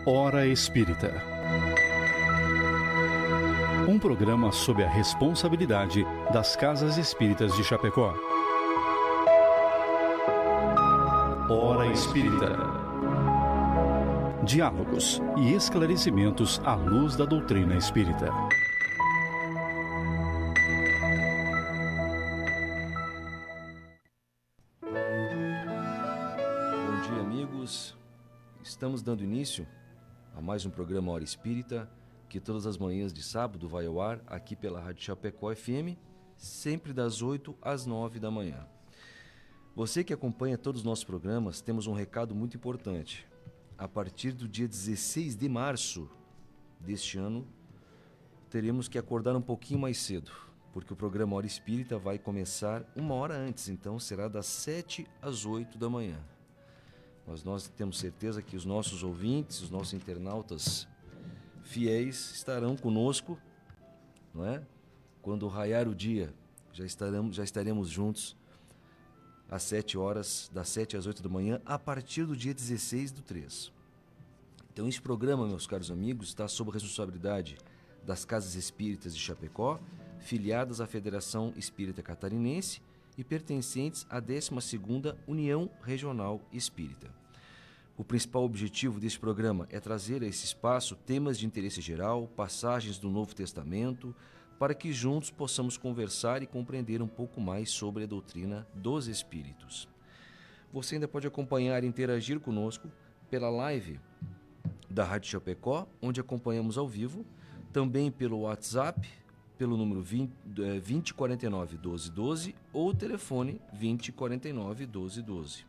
Hora Espírita. Um programa sob a responsabilidade das Casas Espíritas de Chapecó. Hora Espírita. Diálogos e esclarecimentos à luz da doutrina espírita. Bom dia, amigos. Estamos dando início a mais um programa Hora Espírita, que todas as manhãs de sábado vai ao ar aqui pela Rádio Chapecó FM, sempre das 8 às 9 da manhã. Você que acompanha todos os nossos programas, temos um recado muito importante. A partir do dia 16 de março deste ano, teremos que acordar um pouquinho mais cedo, porque o programa Hora Espírita vai começar uma hora antes, então será das 7 às 8 da manhã. Nós temos certeza que os nossos ouvintes, os nossos internautas fiéis estarão conosco, não é? Quando raiar o dia, já estaremos juntos às 7 horas, das 7 às 8 da manhã, a partir do dia 16 do 3. Então, esse programa, meus caros amigos, está sob a responsabilidade das Casas Espíritas de Chapecó, filiadas à Federação Espírita Catarinense e pertencentes à 12ª União Regional Espírita. O principal objetivo deste programa é trazer a esse espaço temas de interesse geral, passagens do Novo Testamento, para que juntos possamos conversar e compreender um pouco mais sobre a doutrina dos Espíritos. Você ainda pode acompanhar e interagir conosco pela live da Rádio Chapecó, onde acompanhamos ao vivo, também pelo WhatsApp, pelo número 2049 1212 ou telefone 2049 1212.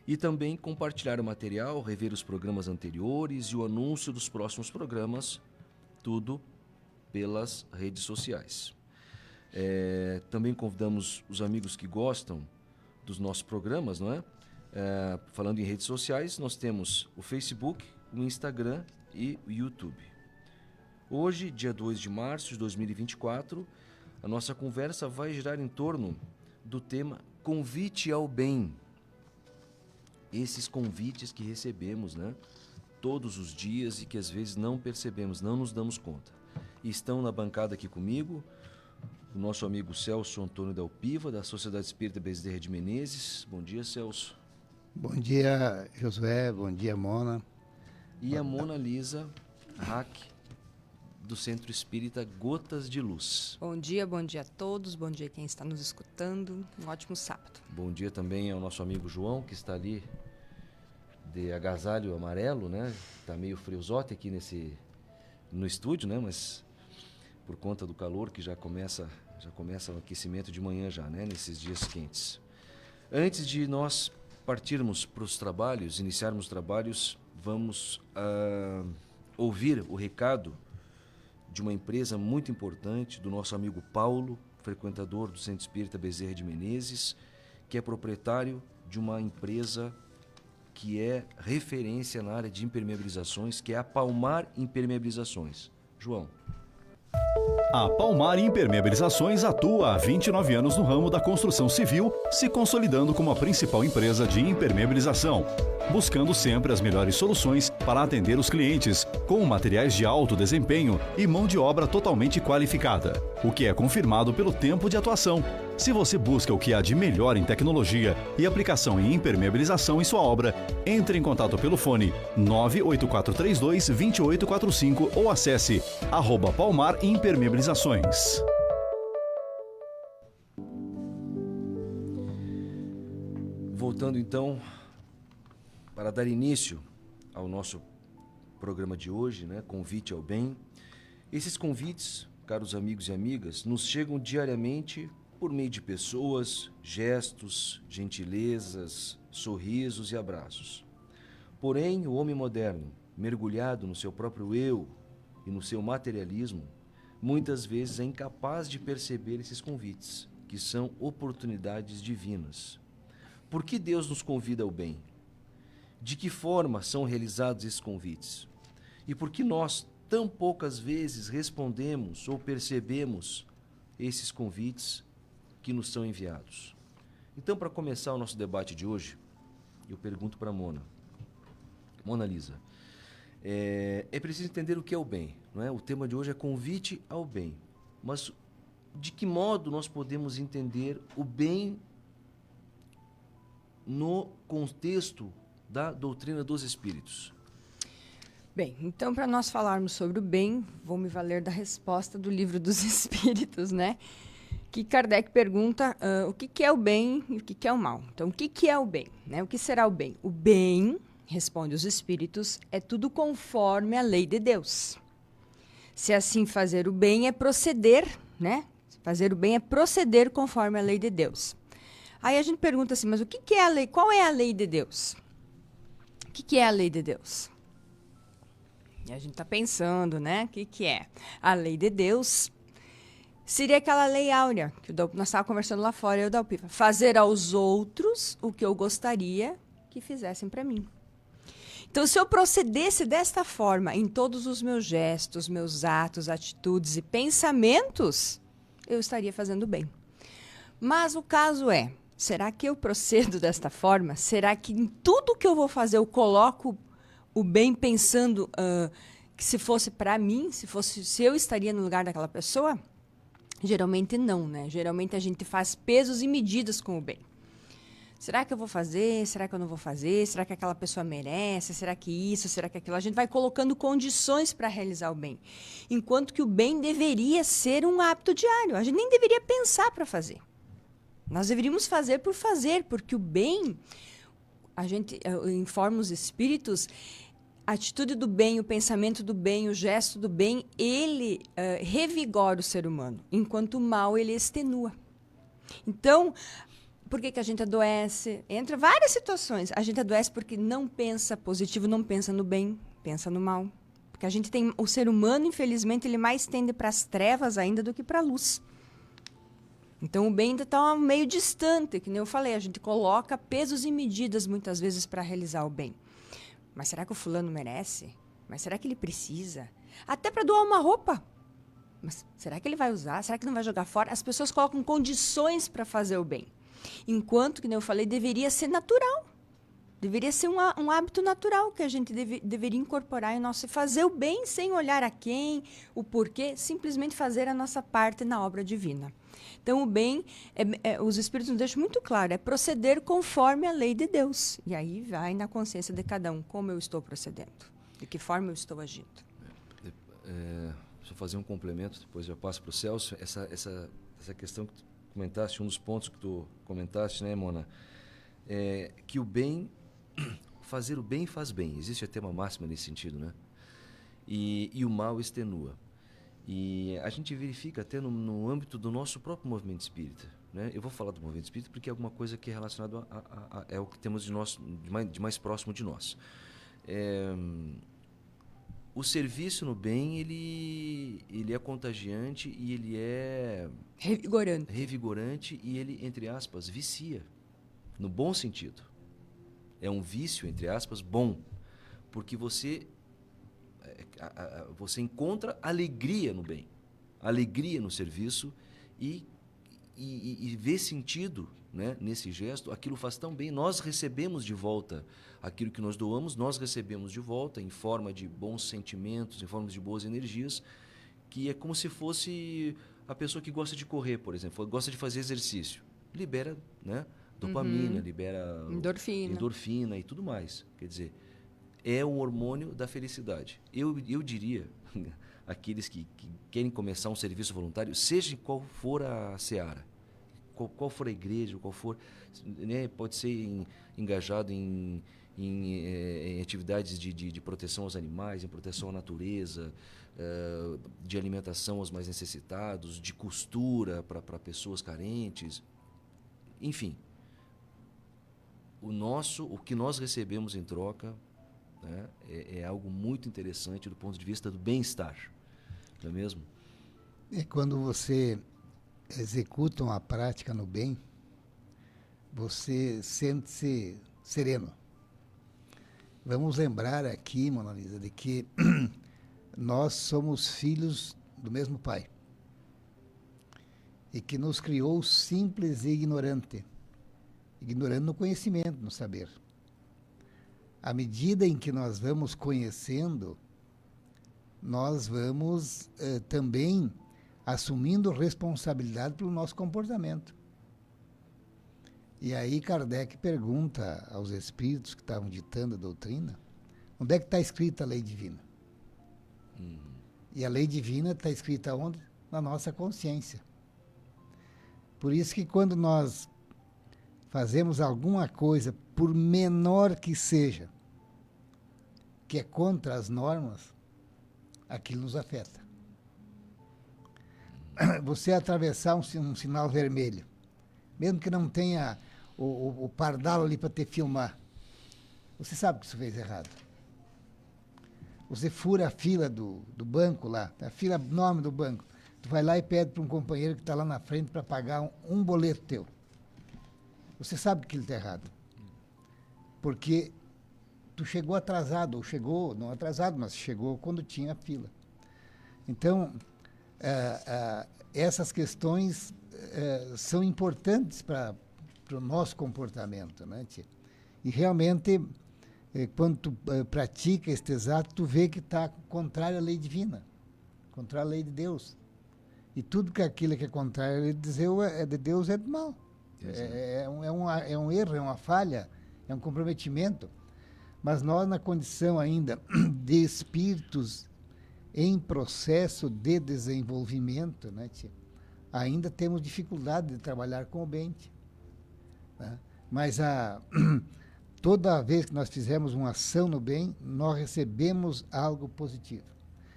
E também compartilhar o material, rever os programas anteriores e o anúncio dos próximos programas, tudo pelas redes sociais. Também convidamos os amigos que gostam dos nossos programas, não é? Falando em redes sociais, nós temos o Facebook, o Instagram e o YouTube. Hoje, dia 2 de março de 2024, a nossa conversa vai girar em torno do tema Convite ao Bem. Esses convites que recebemos, né, todos os dias e que às vezes não percebemos, não nos damos conta. E estão na bancada aqui comigo o nosso amigo Celso Antônio Del Piva, da Sociedade Espírita Bezerra de Menezes. Bom dia, Celso. Bom dia, Josué. Bom dia, Mona. E a Mona Lisa Hack, do Centro Espírita Gotas de Luz. Bom dia a todos, bom dia quem está nos escutando, um ótimo sábado. Bom dia também ao nosso amigo João, que está ali de agasalho amarelo, né? Está meio friozote aqui no estúdio, né? Mas por conta do calor que já começa o aquecimento de manhã já, né? Nesses dias quentes. Antes de nós partirmos para os trabalhos, iniciarmos os trabalhos, vamos ouvir o recado de uma empresa muito importante, do nosso amigo Paulo, frequentador do Centro Espírita Bezerra de Menezes, que é proprietário de uma empresa que é referência na área de impermeabilizações, que é a Palmar Impermeabilizações. João. A Palmar Impermeabilizações atua há 29 anos no ramo da construção civil, se consolidando como a principal empresa de impermeabilização, buscando sempre as melhores soluções para atender os clientes, com materiais de alto desempenho e mão de obra totalmente qualificada, o que é confirmado pelo tempo de atuação. Se você busca o que há de melhor em tecnologia e aplicação em impermeabilização em sua obra, entre em contato pelo fone 98432-2845 ou acesse @Palmar Impermeabilizações. Voltando então, para dar início ao nosso programa de hoje, né? Convite ao Bem. Esses convites, caros amigos e amigas, nos chegam diariamente por meio de pessoas, gestos, gentilezas, sorrisos e abraços. Porém, o homem moderno, mergulhado no seu próprio eu e no seu materialismo, muitas vezes é incapaz de perceber esses convites, que são oportunidades divinas. Por que Deus nos convida ao bem? De que forma são realizados esses convites? E por que nós tão poucas vezes respondemos ou percebemos esses convites que nos são enviados? Então, para começar o nosso debate de hoje, eu pergunto para a Mona: Mona Lisa, é preciso entender o que é o bem, não é? O tema de hoje é convite ao bem. Mas de que modo nós podemos entender o bem no contexto da doutrina dos espíritos? Bem, então, para nós falarmos sobre o bem, vou me valer da resposta do Livro dos Espíritos, né? Que Kardec pergunta o que é o bem e o que é o mal. Então, o que é o bem? Né? O que será o bem? O bem, responde os Espíritos, é tudo conforme a lei de Deus. Se assim fazer o bem é proceder, né? Fazer o bem é proceder conforme a lei de Deus. Aí a gente pergunta assim, mas o que é a lei? Qual é a lei de Deus? O que é a lei de Deus? E a gente está pensando, né? O que é? A lei de Deus seria aquela lei áurea, que nós estávamos conversando lá fora, eu da Dalpiva. Fazer aos outros o que eu gostaria que fizessem para mim. Então, se eu procedesse desta forma em todos os meus gestos, meus atos, atitudes e pensamentos, eu estaria fazendo bem. Mas o caso é, será que eu procedo desta forma? Será que em tudo que eu vou fazer eu coloco o bem pensando que se fosse para mim, se eu estaria no lugar daquela pessoa? Geralmente não, né? Geralmente a gente faz pesos e medidas com o bem. Será que eu vou fazer? Será que eu não vou fazer? Será que aquela pessoa merece? Será que isso? Será que aquilo? A gente vai colocando condições para realizar o bem. Enquanto que o bem deveria ser um hábito diário. A gente nem deveria pensar para fazer. Nós deveríamos fazer por fazer, porque o bem, a gente informa os espíritos, a atitude do bem, o pensamento do bem, o gesto do bem, ele revigora o ser humano, enquanto o mal ele extenua. Então, por que a gente adoece? Entra várias situações. A gente adoece porque não pensa positivo, não pensa no bem, pensa no mal. Porque a gente tem, o ser humano, infelizmente, ele mais tende para as trevas ainda do que para a luz. Então, o bem ainda está meio distante, que nem eu falei, a gente coloca pesos e medidas, muitas vezes, para realizar o bem. Mas será que o fulano merece? Mas será que ele precisa? Até para doar uma roupa. Mas será que ele vai usar? Será que não vai jogar fora? As pessoas colocam condições para fazer o bem. Enquanto, que nem eu falei, deveria ser natural. Deveria ser um hábito natural que a gente deveria incorporar em nosso fazer o bem sem olhar a quem, o porquê, simplesmente fazer a nossa parte na obra divina. Então, o bem, os Espíritos nos deixam muito claro, é proceder conforme a lei de Deus. E aí vai na consciência de cada um, como eu estou procedendo, de que forma eu estou agindo. Deixa eu fazer um complemento, depois eu passo para o Celso. Essa questão que tu comentaste, um dos pontos que tu comentaste, né, Mona? Que o bem, fazer o bem faz bem. Existe até uma máxima nesse sentido, né? E o mal extenua. E a gente verifica até no âmbito do nosso próprio movimento espírita, né? Eu vou falar do movimento espírita porque é alguma coisa que é relacionado é o que temos de mais próximo de nós. O serviço no bem, ele é contagiante e ele é revigorante e ele, entre aspas, vicia, no bom sentido. É um vício, entre aspas, bom, porque você encontra alegria no bem, alegria no serviço e vê sentido, né, nesse gesto. Aquilo faz tão bem, nós recebemos de volta aquilo que nós doamos, nós recebemos de volta em forma de bons sentimentos, em forma de boas energias, que é como se fosse a pessoa que gosta de correr, por exemplo, gosta de fazer exercício, libera, né, dopamina, libera endorfina e tudo mais. Quer dizer, é um hormônio da felicidade. Eu diria, aqueles que querem começar um serviço voluntário, seja qual for a seara, qual for a igreja, qual for, né, pode ser engajado em atividades de proteção aos animais, em proteção à natureza, de alimentação aos mais necessitados, de costura para pessoas carentes, enfim. O que nós recebemos em troca, né, é algo muito interessante do ponto de vista do bem-estar, não é mesmo? E quando você executa uma prática no bem, você sente-se sereno. Vamos lembrar aqui, Mona Lisa, de que nós somos filhos do mesmo Pai e que nos criou simples e ignorante no conhecimento, no saber. à medida em que nós vamos conhecendo, nós vamos também assumindo responsabilidade pelo nosso comportamento. E aí Kardec pergunta aos espíritos que estavam ditando a doutrina, onde é que está escrita a lei divina? E a lei divina está escrita onde? Na nossa consciência. Por isso que quando nós fazemos alguma coisa, por menor que seja, que é contra as normas, aquilo nos afeta. Você atravessar um sinal vermelho, mesmo que não tenha o pardal ali para te filmar, você sabe que isso fez errado. Você fura a fila do banco lá, a fila enorme do banco. Tu vai lá e pede para um companheiro que está lá na frente para pagar um boleto teu. Você sabe que ele está errado. Porque tu chegou atrasado, ou chegou, não atrasado, mas chegou quando tinha a fila. Então, essas questões são importantes para o nosso comportamento, né, tia? E realmente, quando tu pratica este exato, tu vê que está contrário à lei divina, contrário à lei de Deus. E tudo que aquilo que é contrário à lei de Deus é do mal. É um erro, é uma falha, é um comprometimento. Mas nós, na condição ainda de espíritos em processo de desenvolvimento, né, tia, ainda temos dificuldade de trabalhar com o bem. Tia, né? Mas toda vez que nós fizermos uma ação no bem, nós recebemos algo positivo.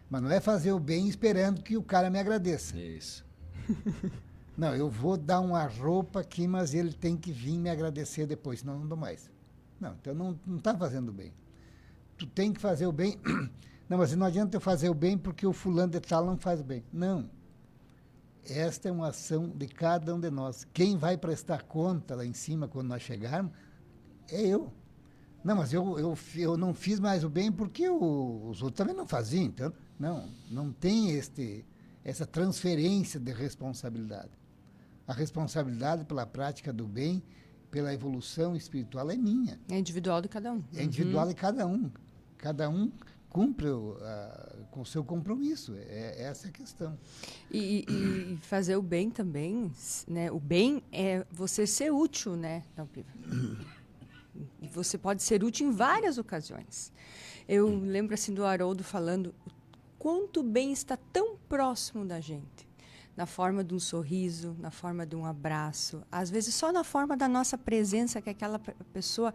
Mas não é fazer o bem esperando que o cara me agradeça. Isso. Não, eu vou dar uma roupa aqui, mas ele tem que vir me agradecer depois, senão eu não dou mais. Não, então não está fazendo bem. Tu tem que fazer o bem. Não, mas não adianta eu fazer o bem porque o fulano de tal não faz o bem. Não. Esta é uma ação de cada um de nós. Quem vai prestar conta lá em cima quando nós chegarmos é eu. Não, mas eu não fiz mais o bem porque os outros também não faziam. Então, não tem essa transferência de responsabilidade. A responsabilidade pela prática do bem, pela evolução espiritual é minha. É individual de cada um. É individual de cada um. Cada um cumpre com o seu compromisso. Essa é a questão. E fazer o bem também, né? O bem é você ser útil, né, Piva? E você pode ser útil em várias ocasiões. Eu lembro assim do Haroldo falando o quanto o bem está tão próximo da gente. Na forma de um sorriso, na forma de um abraço, às vezes só na forma da nossa presença, que aquela pessoa...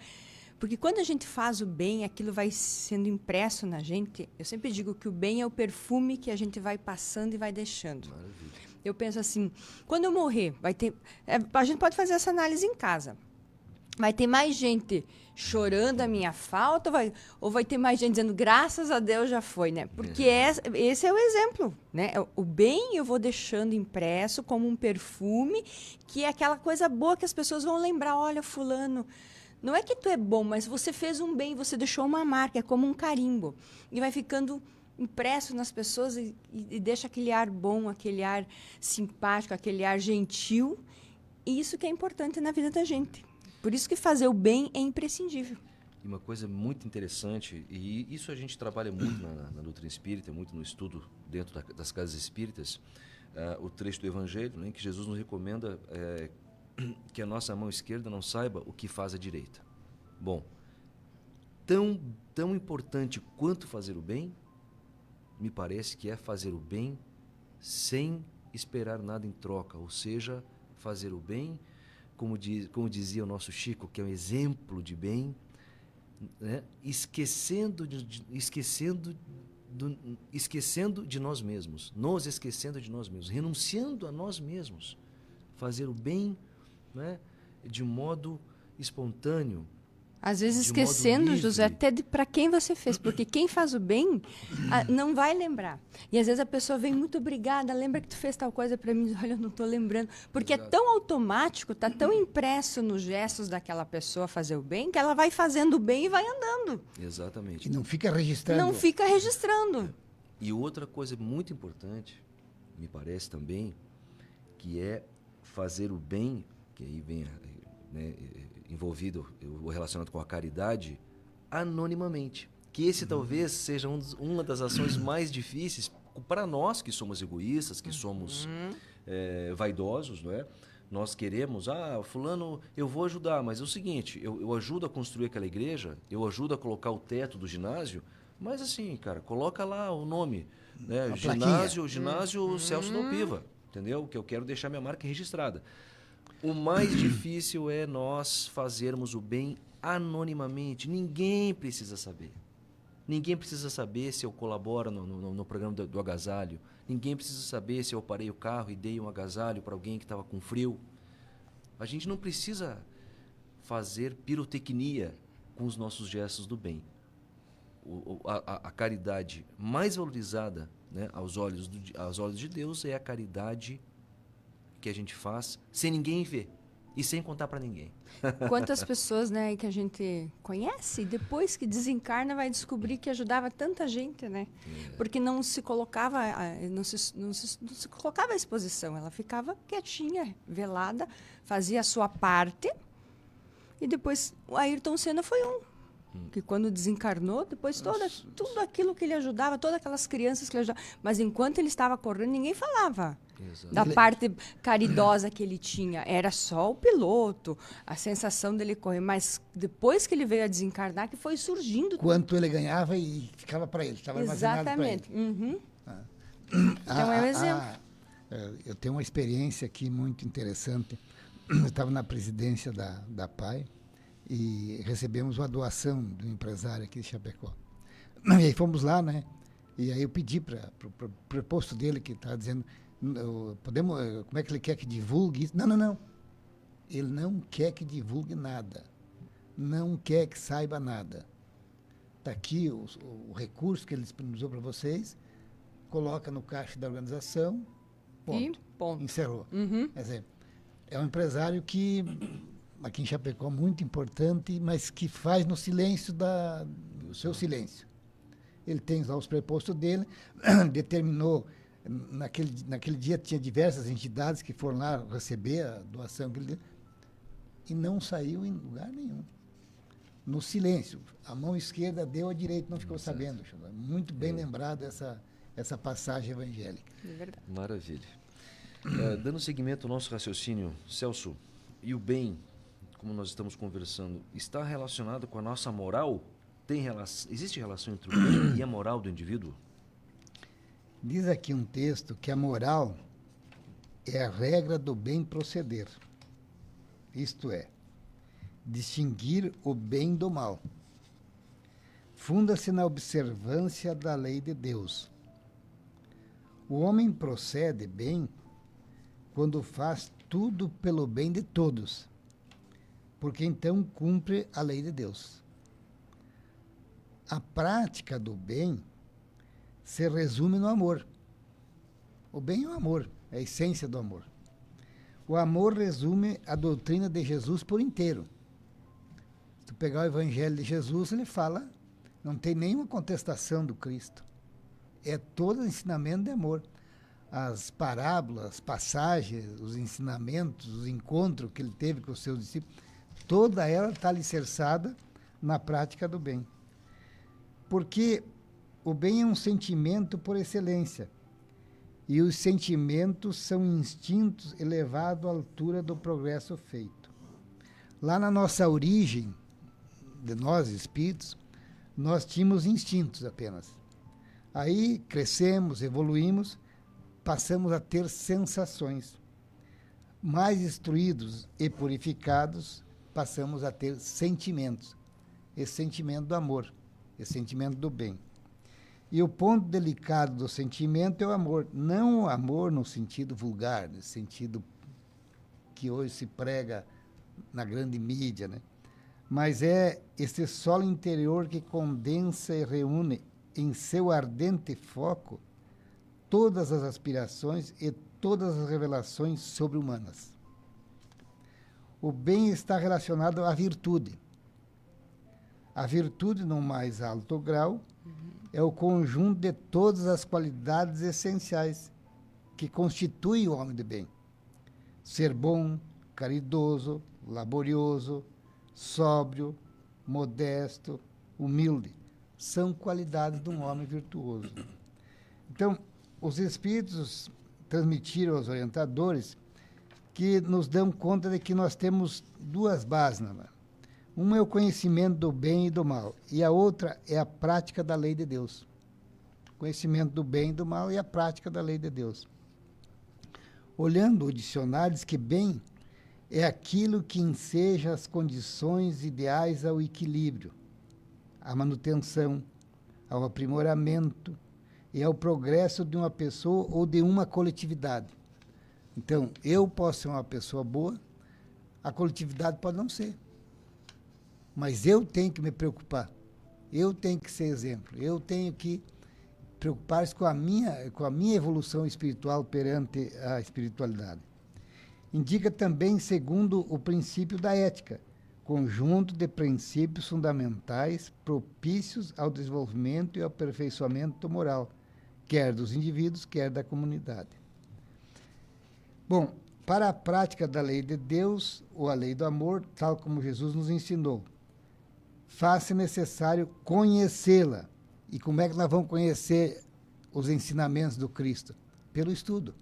Porque quando a gente faz o bem, aquilo vai sendo impresso na gente. Eu sempre digo que o bem é o perfume que a gente vai passando e vai deixando. Maravilha. Eu penso assim, quando eu morrer, vai ter... a gente pode fazer essa análise em casa. Vai ter mais gente chorando a minha falta ou vai ter mais gente dizendo graças a Deus já foi, né? Porque esse é o exemplo, né? O bem eu vou deixando impresso como um perfume, que é aquela coisa boa que as pessoas vão lembrar. Olha, fulano, não é que tu é bom, mas você fez um bem, você deixou uma marca, é como um carimbo. E vai ficando impresso nas pessoas e deixa aquele ar bom, aquele ar simpático, aquele ar gentil. E isso que é importante na vida da gente. Por isso que fazer o bem é imprescindível. E uma coisa muito interessante, e isso a gente trabalha muito na doutrina espírita, muito no estudo dentro das casas espíritas, o trecho do Evangelho, né, que Jesus nos recomenda que a nossa mão esquerda não saiba o que faz a direita. Bom, tão importante quanto fazer o bem, me parece que é fazer o bem sem esperar nada em troca, ou seja, fazer o bem... Como dizia o nosso Chico, que é um exemplo de bem, né? esquecendo de nós mesmos, nos esquecendo de nós mesmos, renunciando a nós mesmos, fazer o bem, né? De modo espontâneo. Às vezes esquecendo, José, até para quem você fez, porque quem faz o bem não vai lembrar. E às vezes a pessoa vem muito obrigada, lembra que tu fez tal coisa para mim, olha, eu não estou lembrando. Porque Exato. É tão automático, está tão impresso nos gestos daquela pessoa fazer o bem, que ela vai fazendo o bem e vai andando. Exatamente. E não fica registrando. Não fica registrando. E outra coisa muito importante, me parece também, que é fazer o bem, que aí vem... né, envolvido, relacionado com a caridade, anonimamente. Que esse talvez seja uma das ações mais difíceis para nós que somos egoístas, que somos vaidosos, não é? Nós queremos, fulano, eu vou ajudar, mas é o seguinte, eu ajudo a construir aquela igreja, eu ajudo a colocar o teto do ginásio, mas assim, cara, coloca lá o nome, né? Ginásio Celso Dalpiva, entendeu? Que eu quero deixar minha marca registrada. O mais difícil é nós fazermos o bem anonimamente. Ninguém precisa saber. Ninguém precisa saber se eu colaboro no programa do agasalho. Ninguém precisa saber se eu parei o carro e dei um agasalho para alguém que estava com frio. A gente não precisa fazer pirotecnia com os nossos gestos do bem. A caridade mais valorizada, né, aos olhos de Deus é a caridade que a gente faz sem ninguém ver e sem contar para ninguém. Quantas pessoas, né, que a gente conhece, depois que desencarna vai descobrir que ajudava tanta gente, né? Porque não se colocava à exposição, ela ficava quietinha, velada, fazia a sua parte. E depois o Ayrton Senna foi que quando desencarnou, depois tudo aquilo que ele ajudava, todas aquelas crianças que ele ajudava, mas enquanto ele estava correndo, ninguém falava. Exato. Da parte caridosa que ele tinha. Era só o piloto, a sensação dele correr. Mas depois que ele veio a desencarnar, que foi surgindo. Quanto ele ganhava e ficava para ele, estava armazenado para ele. Exatamente. Uhum. Então é um exemplo. Eu tenho uma experiência aqui muito interessante. Eu estava na presidência da PAI e recebemos uma doação do empresário aqui de Chapecó. E aí fomos lá, né? E aí eu pedi para o preposto dele, que estava dizendo... como é que ele quer que divulgue isso? Não. Ele não quer que divulgue nada. Não quer que saiba nada. Está aqui o recurso que ele disponibilizou para vocês, coloca no caixa da organização, ponto. Encerrou. Uhum. Quer dizer, é um empresário que, aqui em Chapecó, muito importante, mas que faz no silêncio do seu silêncio. Ele tem lá os prepostos dele, determinou... Naquele dia tinha diversas entidades que foram lá receber a doação que ele deu e não saiu em lugar nenhum. No silêncio. A mão esquerda deu, a direita não ficou sabendo. Muito bem lembrado essa passagem evangélica. É verdade. Maravilha. Dando seguimento ao nosso raciocínio, Celso, e o bem, como nós estamos conversando, está relacionado com a nossa moral? Existe relação entre o bem e a moral do indivíduo? Diz aqui um texto que a moral é a regra do bem proceder. Isto é, distinguir o bem do mal. Funda-se na observância da lei de Deus. O homem procede bem quando faz tudo pelo bem de todos, porque então cumpre a lei de Deus. A prática do bem se resume no amor. O bem é o amor, é a essência do amor. O amor resume a doutrina de Jesus por inteiro. Se tu pegar o Evangelho de Jesus, ele fala, não tem nenhuma contestação do Cristo. É todo ensinamento de amor. As parábolas, as passagens, os ensinamentos, os encontros que ele teve com os seus discípulos, toda ela está alicerçada na prática do bem. Porque o bem é um sentimento por excelência. E os sentimentos são instintos elevados à altura do progresso feito. Lá na nossa origem, de nós espíritos, nós tínhamos instintos apenas. Aí crescemos, evoluímos, passamos a ter sensações. Mais instruídos e purificados, passamos a ter sentimentos. Esse sentimento do amor, esse sentimento do bem. E o ponto delicado do sentimento é o amor. Não o amor no sentido vulgar, no sentido que hoje se prega na grande mídia, né? Mas é esse solo interior que condensa e reúne em seu ardente foco todas as aspirações e todas as revelações sobre-humanas. O bem está relacionado à virtude. A virtude, no mais alto grau, é o conjunto de todas as qualidades essenciais que constituem o homem de bem. Ser bom, caridoso, laborioso, sóbrio, modesto, humilde, são qualidades de um homem virtuoso. Então, os espíritos transmitiram aos orientadores que nos dão conta de que nós temos duas bases, né? Uma é o conhecimento do bem e do mal, e a outra é a prática da lei de Deus. Conhecimento do bem e do mal e a prática da lei de Deus. Olhando o dicionário, diz que bem é aquilo que enseja as condições ideais ao equilíbrio, à manutenção, ao aprimoramento e ao progresso de uma pessoa ou de uma coletividade. Então, eu posso ser uma pessoa boa, a coletividade pode não ser. Mas eu tenho que me preocupar, eu tenho que ser exemplo, eu tenho que preocupar-se com a minha evolução espiritual perante a espiritualidade. Indica também, segundo o princípio da ética, conjunto de princípios fundamentais propícios ao desenvolvimento e ao aperfeiçoamento moral, quer dos indivíduos, quer da comunidade. Bom, para a prática da lei de Deus, ou a lei do amor, tal como Jesus nos ensinou, faz-se necessário conhecê-la. E como é que nós vamos conhecer os ensinamentos do Cristo? Pelo estudo.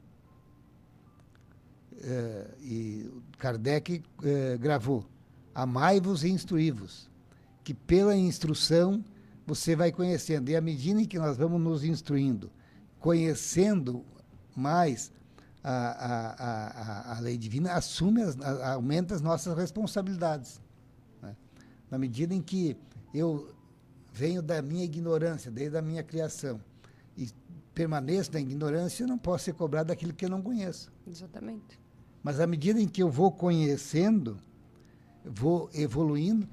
E Kardec gravou: amai-vos e instruí-vos, que pela instrução você vai conhecendo. E à medida em que nós vamos nos instruindo, conhecendo mais a lei divina, aumenta as nossas responsabilidades. Né? Na medida em que eu venho da minha ignorância, desde a minha criação, e permaneço na ignorância, eu não posso ser cobrado daquilo que eu não conheço. Exatamente. Mas à medida em que eu vou conhecendo, vou evoluindo,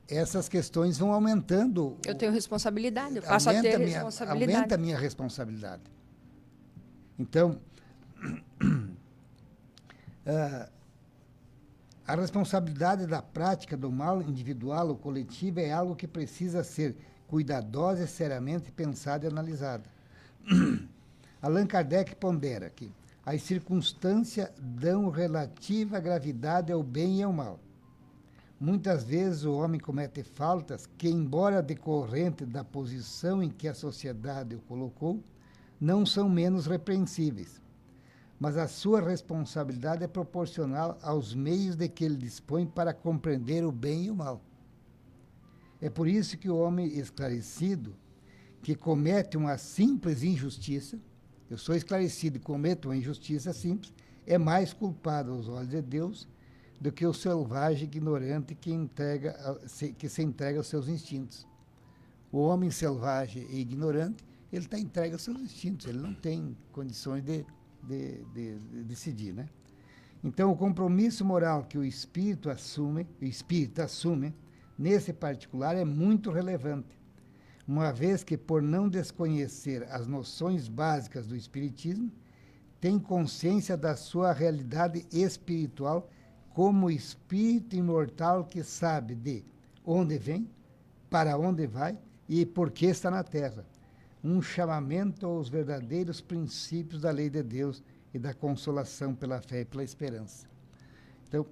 essas questões vão aumentando. Eu tenho responsabilidade, eu passo a ter responsabilidade. Aumenta a minha responsabilidade. Então, a responsabilidade da prática do mal individual ou coletiva é algo que precisa ser cuidadosa e seriamente pensada e analisada. Allan Kardec pondera que as circunstâncias dão relativa gravidade ao bem e ao mal. Muitas vezes o homem comete faltas que, embora decorrente da posição em que a sociedade o colocou, não são menos repreensíveis. Mas a sua responsabilidade é proporcional aos meios de que ele dispõe para compreender o bem e o mal. É por isso que o homem esclarecido, que comete uma simples injustiça, eu sou esclarecido e cometo uma injustiça simples, é mais culpado aos olhos de Deus do que o selvagem ignorante que se entrega aos seus instintos. O homem selvagem e ignorante, ele está entregue aos seus instintos, ele não tem condições de decidir, né? Então, o compromisso moral que o espírito assume nesse particular é muito relevante, uma vez que, por não desconhecer as noções básicas do espiritismo, tem consciência da sua realidade espiritual como espírito imortal que sabe de onde vem, para onde vai e por que está na Terra. Um chamamento aos verdadeiros princípios da lei de Deus e da consolação pela fé e pela esperança. Então,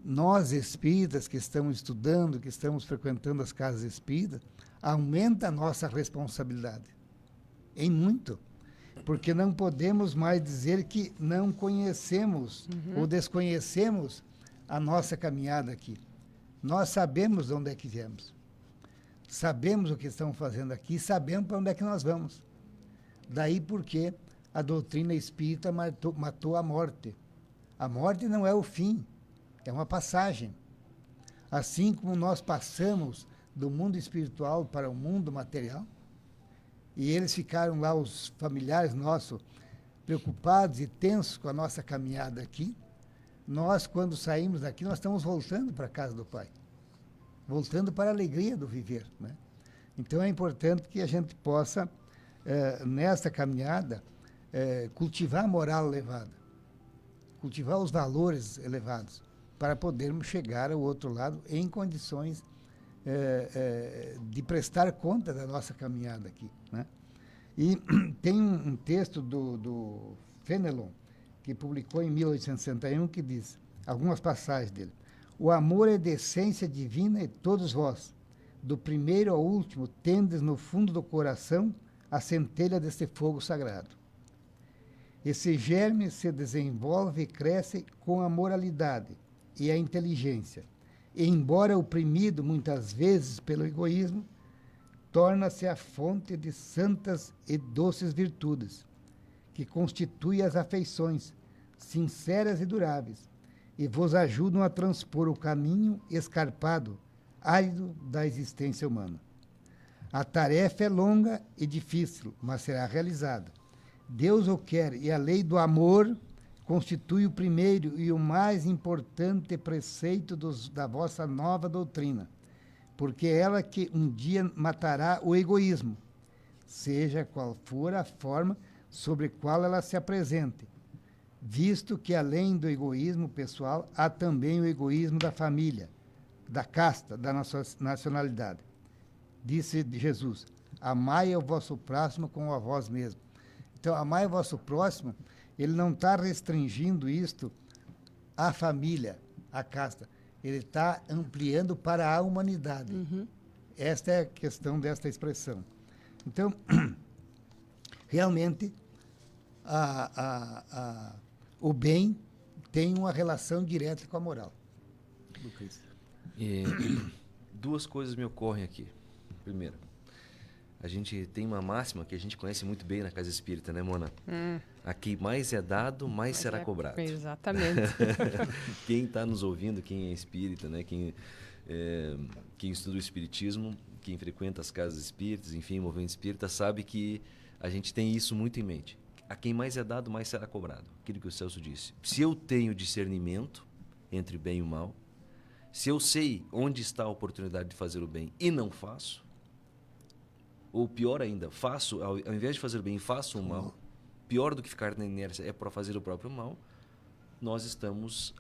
nós espíritas que estamos estudando, que estamos frequentando as casas espíritas, aumenta a nossa responsabilidade, em muito, porque não podemos mais dizer que não conhecemos ou desconhecemos a nossa caminhada aqui. Nós sabemos de onde é que viemos, sabemos o que estamos fazendo aqui, sabemos para onde é que nós vamos. Daí porque a doutrina espírita matou a morte. A morte não é o fim, é uma passagem. Assim como nós passamos do mundo espiritual para o mundo material, e eles ficaram lá, os familiares nossos, preocupados e tensos com a nossa caminhada aqui, nós, quando saímos daqui, nós estamos voltando para a casa do Pai, voltando para a alegria do viver, né? Então é importante que a gente possa, nessa caminhada, cultivar a moral elevada, cultivar os valores elevados, para podermos chegar ao outro lado em condições de prestar conta da nossa caminhada aqui, né? E tem um texto do Fenelon, que publicou em 1861, que diz, algumas passagens dele: O amor é de essência divina e todos vós, do primeiro ao último, tendes no fundo do coração a centelha deste fogo sagrado. Esse germe se desenvolve e cresce com a moralidade e a inteligência, e, embora oprimido muitas vezes pelo egoísmo, torna-se a fonte de santas e doces virtudes, que constituem as afeições, sinceras e duráveis, e vos ajudam a transpor o caminho escarpado, árido da existência humana. A tarefa é longa e difícil, mas será realizada. Deus o quer, e a lei do amor constitui o primeiro e o mais importante preceito da vossa nova doutrina, porque é ela que um dia matará o egoísmo, seja qual for a forma sobre qual ela se apresente, visto que além do egoísmo pessoal, há também o egoísmo da família, da casta, da nossa nacionalidade. Disse Jesus, amai o vosso próximo como a vós mesmo. Então, amai o vosso próximo, ele não está restringindo isto à família, à casta. Ele está ampliando para a humanidade. Esta é a questão desta expressão. Então, realmente, o bem tem uma relação direta com a moral. E duas coisas me ocorrem aqui. Primeiro, a gente tem uma máxima que a gente conhece muito bem na Casa Espírita, né, Mona? A quem mais é dado, mais será cobrado. Exatamente. Quem está nos ouvindo, quem é espírita, né? Quem estuda o espiritismo, quem frequenta as casas espíritas, enfim, o movimento espírita, sabe que a gente tem isso muito em mente. A quem mais é dado, mais será cobrado. Aquilo que o Celso disse. Se eu tenho discernimento entre o bem e o mal, se eu sei onde está a oportunidade de fazer o bem e não faço, ou pior ainda, faço, ao invés de fazer o bem, faço o mal, pior do que ficar na inércia é para fazer o próprio mal, nós estamos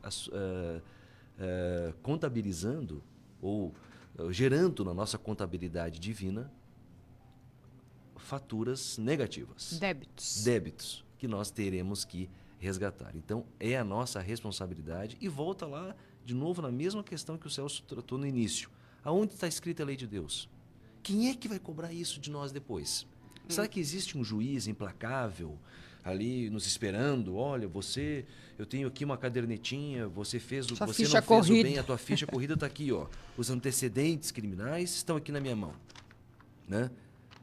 contabilizando ou gerando na nossa contabilidade divina faturas negativas. Débitos que nós teremos que resgatar. Então, é a nossa responsabilidade e volta lá de novo na mesma questão que o Celso tratou no início. Aonde está escrita a lei de Deus? Quem é que vai cobrar isso de nós depois? Será que existe um juiz implacável ali nos esperando? Olha, eu tenho aqui uma cadernetinha, você não fez o bem, a tua ficha corrida está aqui, ó. Os antecedentes criminais estão aqui na minha mão, né?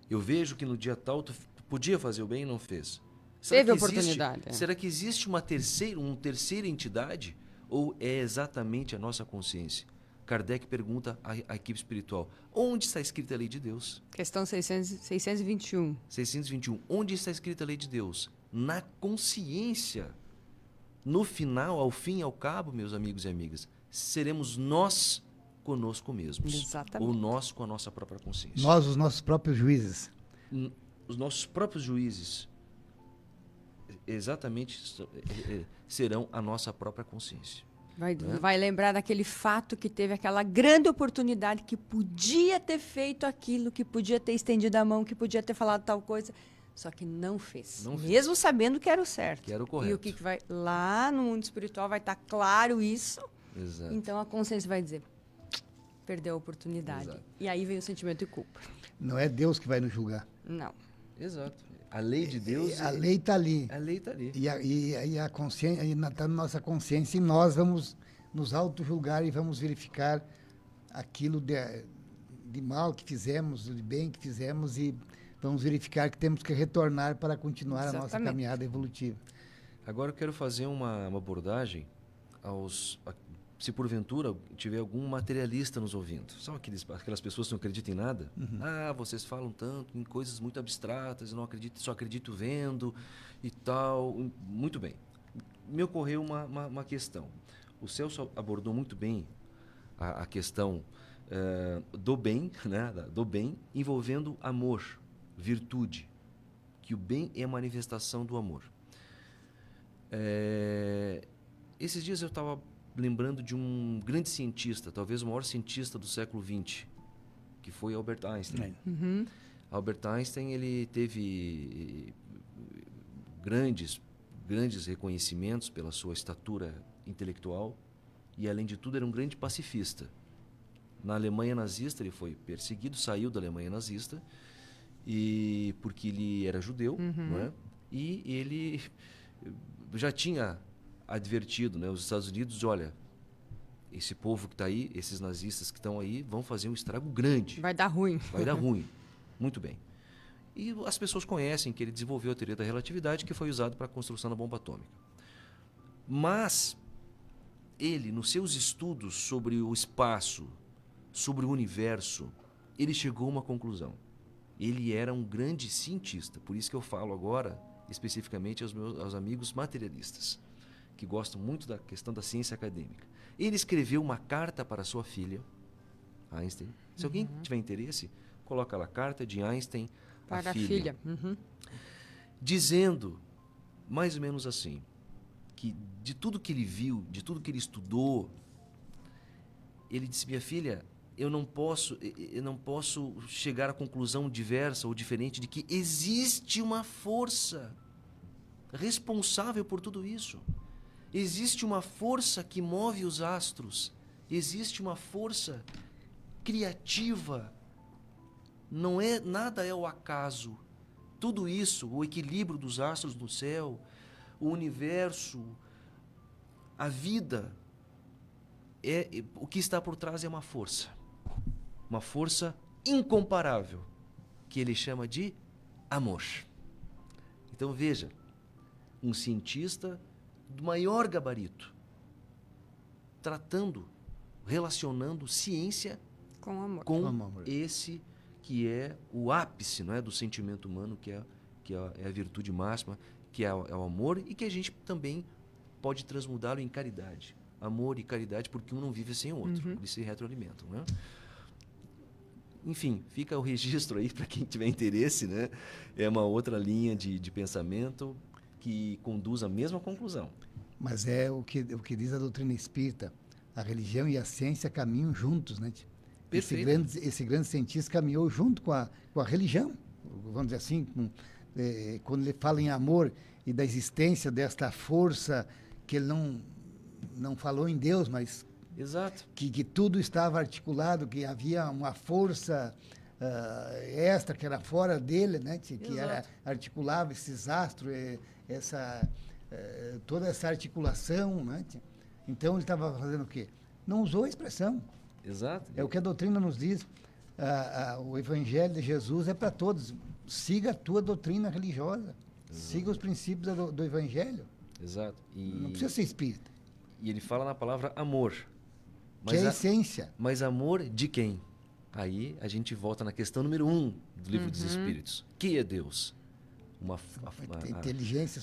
Eu vejo que no dia tal tu podia fazer o bem e não fez. Teve oportunidade. Será que existe uma terceira entidade ou é exatamente a nossa consciência? Kardec pergunta à equipe espiritual, onde está escrita a lei de Deus? Questão 621. 621. Onde está escrita a lei de Deus? Na consciência. No final, ao fim e ao cabo, meus amigos e amigas, seremos nós conosco mesmos. Exatamente. Ou nós com a nossa própria consciência. Nós, os nossos próprios juízes. Os nossos próprios juízes, exatamente, serão a nossa própria consciência. Vai lembrar daquele fato que teve aquela grande oportunidade, que podia ter feito aquilo, que podia ter estendido a mão, que podia ter falado tal coisa, só que não fez. Mesmo sabendo que era o certo. Que era o correto. E o que vai lá no mundo espiritual vai estar claro isso. Exato. Então a consciência vai dizer, perdeu a oportunidade. Exato. E aí vem o sentimento de culpa. Não é Deus que vai nos julgar. Não. Exato. A lei de Deus... A lei está ali. A lei está ali. E a consciência está na nossa consciência e nós vamos nos auto-julgar e vamos verificar aquilo de mal que fizemos, de bem que fizemos e vamos verificar que temos que retornar para continuar a nossa caminhada evolutiva. Agora eu quero fazer uma abordagem se porventura tiver algum materialista nos ouvindo. São aquelas pessoas que não acreditam em nada? Vocês falam tanto em coisas muito abstratas, eu não acredito, só acredito vendo e tal. Muito bem. Me ocorreu uma questão. O Celso abordou muito bem a questão do bem, né? Do bem envolvendo amor, virtude, que o bem é a manifestação do amor. Esses dias eu estava lembrando de um grande cientista, talvez o maior cientista do século XX, que foi Albert Einstein. Albert Einstein, ele teve grandes reconhecimentos pela sua estatura intelectual, e, além de tudo, era um grande pacifista. Na Alemanha nazista, ele foi perseguido, saiu da Alemanha nazista, porque ele era judeu, não é? E ele já tinha advertido, né, os Estados Unidos, olha, esse povo que está aí, esses nazistas que estão aí, vão fazer um estrago grande. Vai dar ruim. Vai dar ruim. Muito bem. E as pessoas conhecem que ele desenvolveu a teoria da relatividade, que foi usada para a construção da bomba atômica. Mas ele, nos seus estudos sobre o espaço, sobre o universo, ele chegou a uma conclusão. Ele era um grande cientista. Por isso que eu falo agora, especificamente aos amigos materialistas, que gostam muito da questão da ciência acadêmica. Ele escreveu uma carta para sua filha, Einstein. Se alguém tiver interesse, coloca lá, carta de Einstein Para à filha. Dizendo, mais ou menos assim, que de tudo que ele viu, de tudo que ele estudou, ele disse, minha filha, eu não posso chegar à conclusão diversa ou diferente de que existe uma força responsável por tudo isso. Existe uma força que move os astros. Existe uma força criativa. Nada é o acaso. Tudo isso, o equilíbrio dos astros no céu, o universo, a vida, o que está por trás é uma força. Uma força incomparável, que ele chama de amor. Então veja, um cientista do maior gabarito, relacionando ciência com amor. Com amor. Esse que é o ápice, não é, do sentimento humano, que é a virtude máxima, que é o amor, e que a gente também pode transmudá-lo em caridade. Amor e caridade, porque um não vive sem o outro, eles se retroalimentam, né? Enfim, fica o registro aí para quem tiver interesse, né? É uma outra linha de pensamento que conduz à mesma conclusão. Mas é o que diz a doutrina espírita. A religião e a ciência caminham juntos, né? Esse grande cientista caminhou junto com a religião, vamos dizer assim, quando ele fala em amor e da existência desta força, que ele não falou em Deus, mas exato, que tudo estava articulado, que havia uma força extra que era fora dele, né? Que articulava esses astros, toda essa articulação, né? Então ele estava fazendo o quê? Não usou a expressão. Exato. É o que a doutrina nos diz. O Evangelho de Jesus é para todos. Siga a tua doutrina religiosa. Exato. Siga os princípios do Evangelho. Exato. Não precisa ser espírita. E ele fala na palavra amor. Que é a essência. Mas amor de quem? Aí a gente volta na questão número 1 do Livro dos Espíritos. Que é Deus? A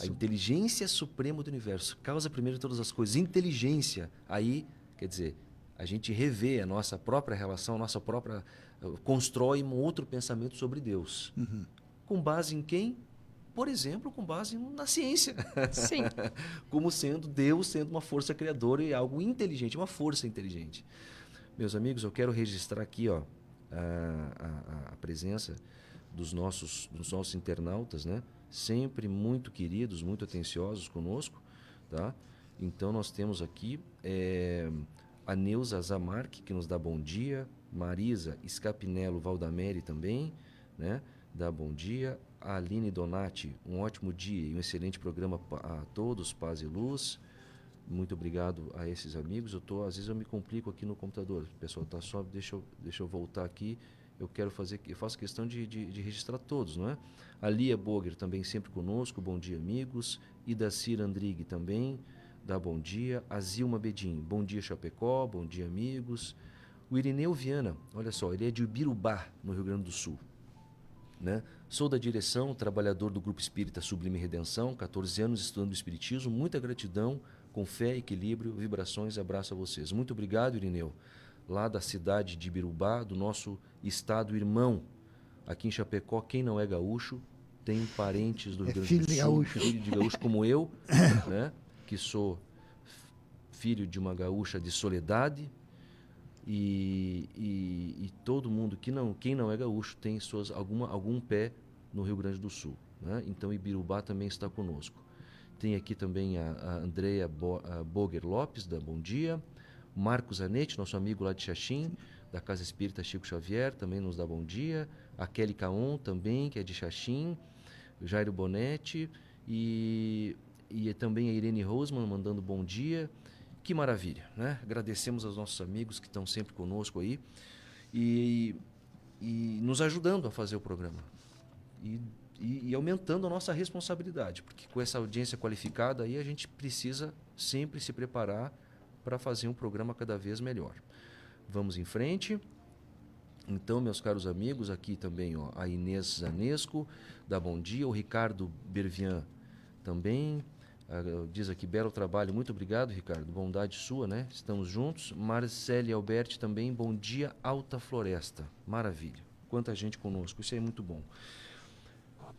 inteligência suprema do universo. Causa primeiro de todas as coisas. Inteligência. Aí, quer dizer, a gente revê a nossa própria relação, constrói um outro pensamento sobre Deus. Com base em quem? Por exemplo, com base na ciência. Sim. Como sendo Deus, sendo uma força criadora e algo inteligente, uma força inteligente. Meus amigos, eu quero registrar aqui a presença dos nossos internautas, né? Sempre muito queridos, muito atenciosos conosco, tá? Então nós temos aqui a Neuza Zamark, que nos dá bom dia, Marisa Scapinello Valdameri também, né? Dá bom dia, a Aline Donati, um ótimo dia e um excelente programa a todos, paz e luz. Muito obrigado a esses amigos. Às vezes eu me complico aqui no computador, pessoal, tá só, deixa eu voltar aqui. Eu faço questão de registrar todos, não é? A Lia Boger também sempre conosco, bom dia, amigos. Idacir Andrigue também, dá bom dia. A Zilma Bedin, bom dia, Chapecó, bom dia, amigos. O Irineu Viana, olha só, ele é de Ubirubá, no Rio Grande do Sul, né? Sou da direção, trabalhador do Grupo Espírita Sublime Redenção, 14 anos estudando o Espiritismo, muita gratidão, com fé, equilíbrio, vibrações, abraço a vocês. Muito obrigado, Irineu. Lá da cidade de Ibirubá, do nosso estado irmão. Aqui em Chapecó, quem não é gaúcho, tem parentes do Rio Grande do Sul, filho de gaúcho como eu, né? Que sou filho de uma gaúcha de Soledade, e todo mundo, quem não é gaúcho, tem algum pé no Rio Grande do Sul, né? Então Ibirubá também está conosco. Tem aqui também a Andrea Boger Lopes, da bom dia. Marcos Zanetti, nosso amigo lá de Xaxim, da Casa Espírita Chico Xavier, também nos dá bom dia. A Kelly Caon também, que é de Xaxim. O Jairo Bonetti e também a Irene Rosman mandando bom dia. Que maravilha, né? Agradecemos aos nossos amigos que estão sempre conosco aí e nos ajudando a fazer o programa. E aumentando a nossa responsabilidade, porque com essa audiência qualificada aí a gente precisa sempre se preparar para fazer um programa cada vez melhor. Vamos em frente. Então, meus caros amigos, aqui também ó, a Inês Zanesco dá bom dia, o Ricardo Bervian também diz aqui, belo trabalho, muito obrigado, Ricardo, bondade sua, né? Estamos juntos. Marcele Alberti também, bom dia, Alta Floresta, maravilha, quanta gente conosco, isso aí é muito bom.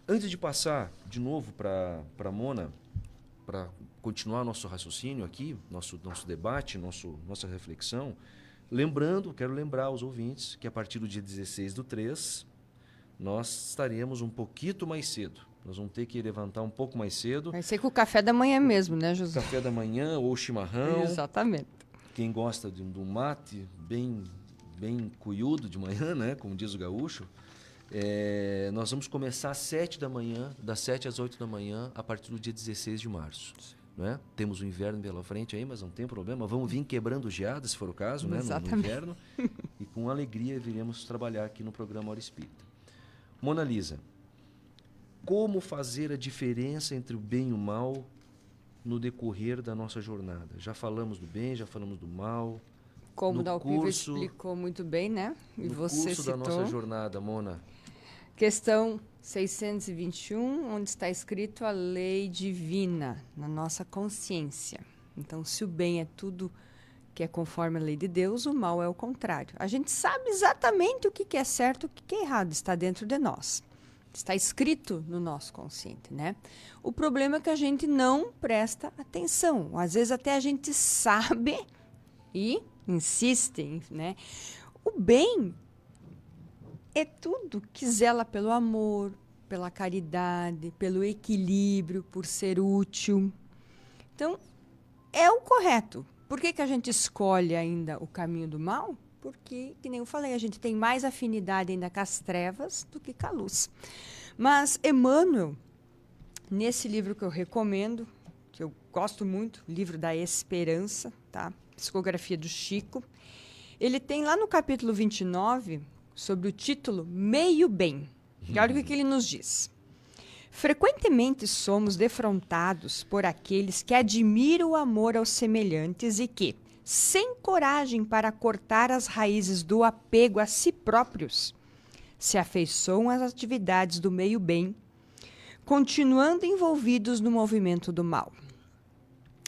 Antes de passar de novo para a Mona, para continuar nosso raciocínio aqui, nosso debate, nossa reflexão, quero lembrar aos ouvintes que a partir do dia 16/3, nós estaremos um pouquinho mais cedo. Nós vamos ter que levantar um pouco mais cedo. Vai ser com o café da manhã mesmo, né, José? Café da manhã ou chimarrão. Exatamente. Quem gosta de um mate bem cuiudo de manhã, né, como diz o gaúcho, nós vamos começar às 7 da manhã, das 7 às 8 da manhã, a partir do dia 16 de março. Né? Temos o inverno pela frente aí, mas não tem problema. Vamos vir quebrando geada, se for o caso, né, no inverno. E com alegria viremos trabalhar aqui no programa Hora Espírita. Mona Lisa, como fazer a diferença entre o bem e o mal no decorrer da nossa jornada? Já falamos do bem, já falamos do mal. Como o Dalpiva explicou muito bem, né? E no você curso citou da nossa jornada, Mona. Questão 621, onde está escrito a lei divina na nossa consciência. Então, se o bem é tudo que é conforme a lei de Deus, o mal é o contrário. A gente sabe exatamente o que é certo e o que é errado, está dentro de nós. Está escrito no nosso consciente, né? O problema é que a gente não presta atenção. Às vezes até a gente sabe e insiste, né? O bem é tudo que zela pelo amor, pela caridade, pelo equilíbrio, por ser útil. Então, é o correto. Por que a gente escolhe ainda o caminho do mal? Porque, que nem eu falei, a gente tem mais afinidade ainda com as trevas do que com a luz. Mas Emmanuel, nesse livro que eu recomendo, que eu gosto muito, Livro da Esperança, tá? Psicografia do Chico, ele tem lá no capítulo 29, sobre o título Meio Bem. E olha o que ele nos diz. Frequentemente somos defrontados por aqueles que admiram o amor aos semelhantes e que, sem coragem para cortar as raízes do apego a si próprios, se afeiçoam às atividades do meio-bem, continuando envolvidos no movimento do mal.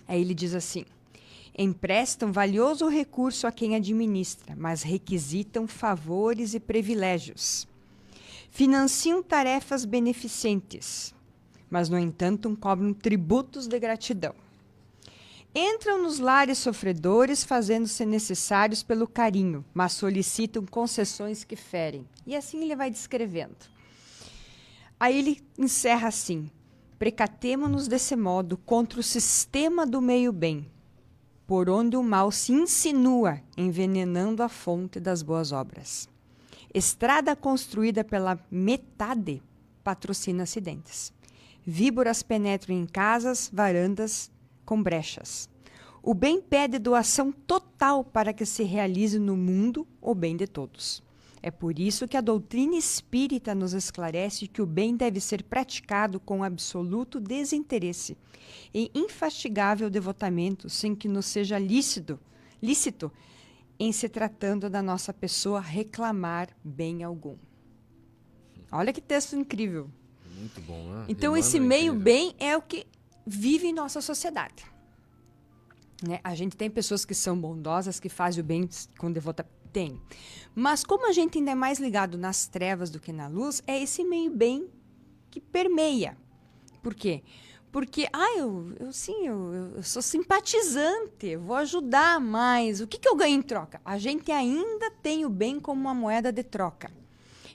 Aí ele diz assim: emprestam valioso recurso a quem administra, mas requisitam favores e privilégios. Financiam tarefas beneficentes, mas, no entanto, cobram tributos de gratidão. Entram nos lares sofredores, fazendo-se necessários pelo carinho, mas solicitam concessões que ferem. E assim ele vai descrevendo. Aí ele encerra assim: precatemo-nos desse modo contra o sistema do meio-bem, por onde o mal se insinua, envenenando a fonte das boas obras. Estrada construída pela metade patrocina acidentes. Víboras penetram em casas, varandas com brechas. O bem pede doação total para que se realize no mundo o bem de todos. É por isso que a doutrina espírita nos esclarece que o bem deve ser praticado com absoluto desinteresse e infatigável devotamento, sem que nos seja lícito, em se tratando da nossa pessoa, reclamar bem algum. Olha que texto incrível. Muito bom, né? Então, esse meio-bem é o que vive em nossa sociedade. Né? A gente tem pessoas que são bondosas, que fazem o bem com devotamento. Tem. Mas como a gente ainda é mais ligado nas trevas do que na luz, é esse meio-bem que permeia. Por quê? Porque, eu sou simpatizante, eu vou ajudar mais. O que eu ganho em troca? A gente ainda tem o bem como uma moeda de troca.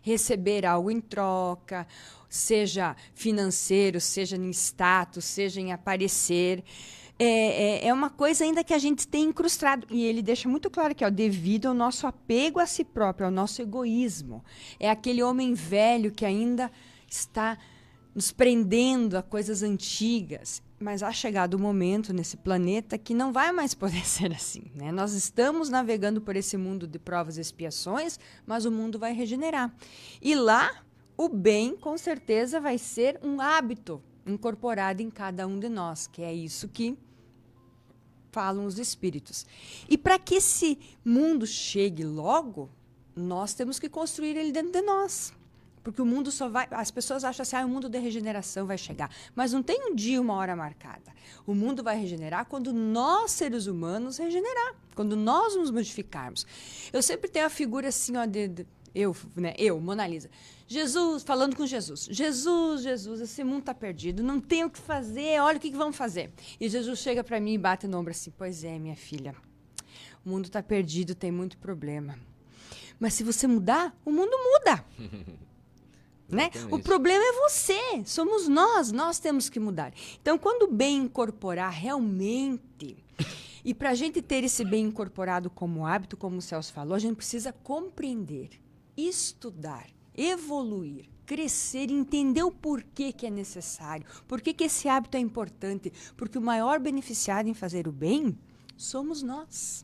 Receber algo em troca, seja financeiro, seja em status, seja em aparecer. é uma coisa ainda que a gente tem incrustado. E ele deixa muito claro aqui, ó, devido ao nosso apego a si próprio, ao nosso egoísmo. É aquele homem velho que ainda está nos prendendo a coisas antigas. Mas há chegado o momento nesse planeta que não vai mais poder ser assim, né? Nós estamos navegando por esse mundo de provas e expiações, mas o mundo vai regenerar. E lá, o bem, com certeza, vai ser um hábito incorporado em cada um de nós, que é isso que falam os espíritos. E para que esse mundo chegue logo, nós temos que construir ele dentro de nós. Porque o mundo só vai... As pessoas acham assim, o mundo de regeneração vai chegar. Mas não tem um dia, uma hora marcada. O mundo vai regenerar quando nós, seres humanos, regenerar. Quando nós nos modificarmos. Eu sempre tenho a figura assim, ó, eu, Mona Lisa. Jesus, falando com Jesus. Jesus, esse mundo está perdido. Não tem o que fazer. Olha o que vamos fazer. E Jesus chega para mim e bate no ombro assim. Pois é, minha filha. O mundo está perdido, tem muito problema. Mas se você mudar, o mundo muda. Né? O problema é você, somos nós temos que mudar. Então, quando o bem incorporar realmente, e para a gente ter esse bem incorporado como hábito, como o Celso falou, a gente precisa compreender, estudar, evoluir, crescer, entender o porquê que é necessário, porquê que esse hábito é importante, porque o maior beneficiado em fazer o bem somos nós.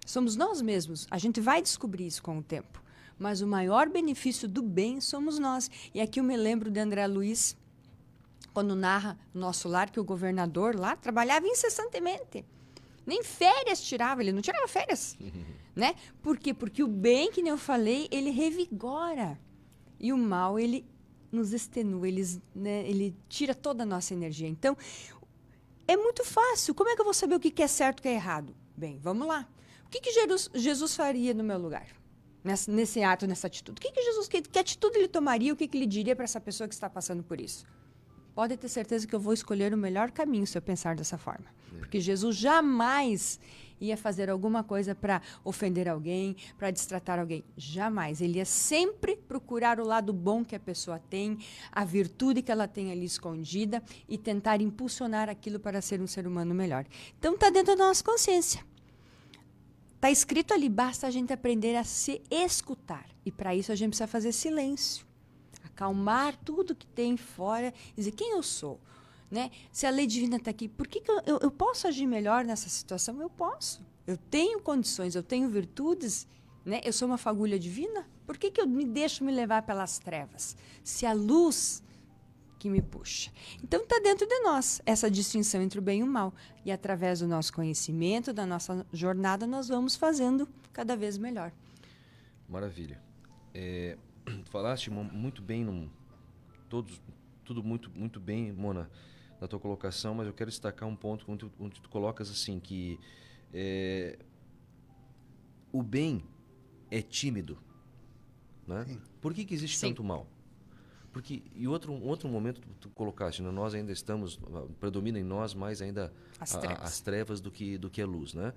Somos nós mesmos. A gente vai descobrir isso com o tempo. Mas o maior benefício do bem somos nós. E aqui eu me lembro de André Luiz, quando narra Nosso Lar, que o governador lá trabalhava incessantemente. Nem férias tirava, ele não tirava férias. Né? Por quê? Porque o bem, que nem eu falei, ele revigora. E o mal, ele nos extenua, ele tira toda a nossa energia. Então, é muito fácil. Como é que eu vou saber o que é certo e o que é errado? Bem, vamos lá. O que Jesus faria no meu lugar? Nesse ato, nessa atitude. Que atitude ele tomaria? O que ele diria para essa pessoa que está passando por isso? Pode ter certeza que eu vou escolher o melhor caminho se eu pensar dessa forma. Porque Jesus jamais ia fazer alguma coisa para ofender alguém, para destratar alguém. Jamais. Ele ia sempre procurar o lado bom que a pessoa tem, a virtude que ela tem ali escondida e tentar impulsionar aquilo para ser um ser humano melhor. Então, está dentro da nossa consciência. Está escrito ali, basta a gente aprender a se escutar. E para isso a gente precisa fazer silêncio. Acalmar tudo que tem fora e dizer quem eu sou. Né? Se a lei divina está aqui, por que eu posso agir melhor nessa situação? Eu posso. Eu tenho condições, eu tenho virtudes. Né? Eu sou uma fagulha divina. Por que eu me deixo me levar pelas trevas? Se a luz que me puxa. Então, está dentro de nós essa distinção entre o bem e o mal. E através do nosso conhecimento, da nossa jornada, nós vamos fazendo cada vez melhor. Maravilha. Falaste muito bem, tudo muito bem, Mona, na tua colocação, mas eu quero destacar um ponto onde tu colocas assim, que o bem é tímido. Né? Por que existe tanto mal? Porque, e um outro momento tu colocaste, né? Nós ainda estamos, predomina em nós mais ainda as trevas do que a luz, né?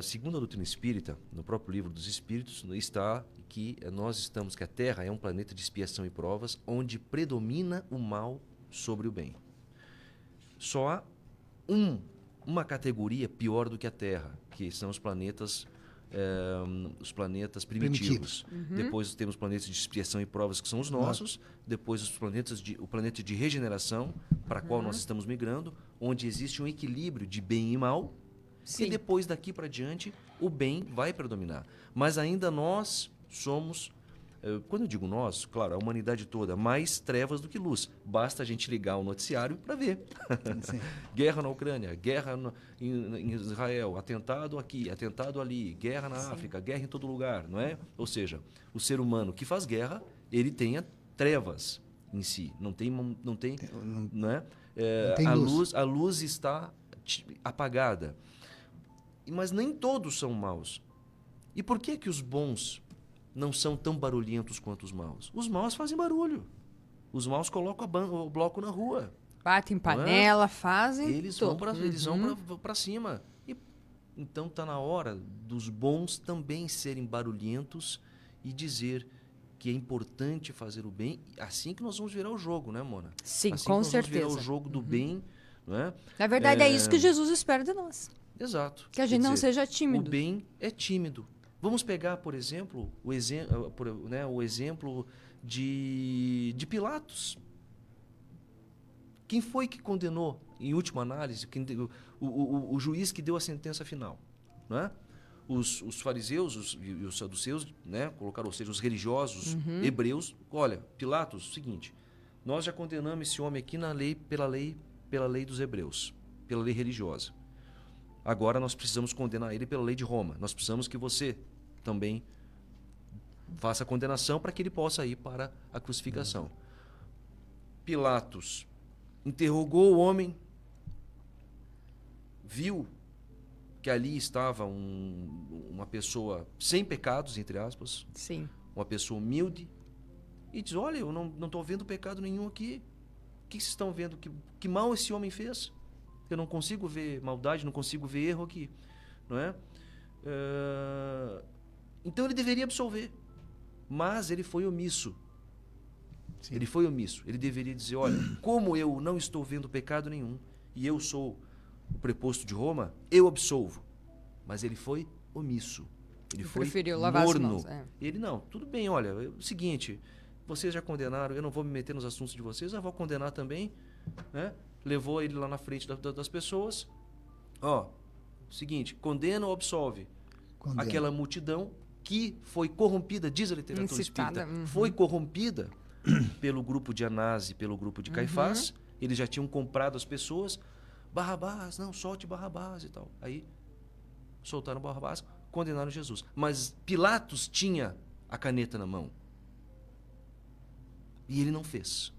Segundo a doutrina espírita, no próprio livro dos Espíritos, está que que a Terra é um planeta de expiação e provas, onde predomina o mal sobre o bem. Só há uma categoria pior do que a Terra, que são os planetas primitivos. Depois temos planetas de expiação e provas, que são os nossos. Depois o planeta de regeneração, para qual nós estamos migrando, onde existe um equilíbrio de bem e mal. Sim. E depois daqui para diante o bem vai predominar. Mas ainda nós somos, quando eu digo nós, claro, a humanidade toda, mais trevas do que luz. Basta a gente ligar o noticiário para ver. Guerra na Ucrânia, guerra em Israel, atentado aqui, atentado ali, guerra na África, guerra em todo lugar, não é? Ou seja, o ser humano que faz guerra, ele tem trevas em si, não é? A luz está apagada. Mas nem todos são maus. E por que os bons não são tão barulhentos quanto os maus? Os maus fazem barulho. Os maus colocam o bloco na rua. Batem panela, fazem. Eles vão para cima. Então está na hora dos bons também serem barulhentos e dizer que é importante fazer o bem. Assim que nós vamos virar o jogo, né, Mona? Sim, assim com que nós certeza. Vamos virar o jogo do bem não é? Na verdade, é isso que Jesus espera de nós. Exato. Que a gente Quer não dizer, seja tímido. O bem é tímido. Vamos pegar, por exemplo, o exemplo de Pilatos. Quem foi que condenou, em última análise, o juiz que deu a sentença final? Não é? Os fariseus e os saduceus, né, colocaram, ou seja, os religiosos hebreus. Olha, Pilatos, seguinte, nós já condenamos esse homem aqui pela lei dos hebreus, pela lei religiosa. Agora nós precisamos condenar ele pela lei de Roma. Nós precisamos que você também faça a condenação para que ele possa ir para a crucificação. Pilatos interrogou o homem, viu que ali estava uma pessoa sem pecados, entre aspas, Sim. uma pessoa humilde, e diz, olha, eu não estou vendo pecado nenhum aqui. O que vocês estão vendo? Que mal esse homem fez? Eu não consigo ver maldade, não consigo ver erro aqui. Não é? Então ele deveria absolver. Mas ele foi omisso. Sim. Ele foi omisso. Ele deveria dizer, olha, como eu não estou vendo pecado nenhum e eu sou o preposto de Roma, eu absolvo. Mas ele foi omisso. Ele foi preferiu lavar as morno. mãos, Ele, não, tudo bem, olha, é o seguinte, vocês já condenaram, eu não vou me meter nos assuntos de vocês, eu vou condenar também, né? Levou ele lá na frente das pessoas. Ó, seguinte, condena ou absolve? Condena. Aquela multidão que foi corrompida, diz a literatura Incitada, espírita, foi corrompida pelo grupo de Anás e pelo grupo de Caifás. Eles já tinham comprado as pessoas. Barrabás, não, solte Barrabás e tal. Aí soltaram Barrabás, condenaram Jesus. Mas Pilatos tinha a caneta na mão. E ele não fez.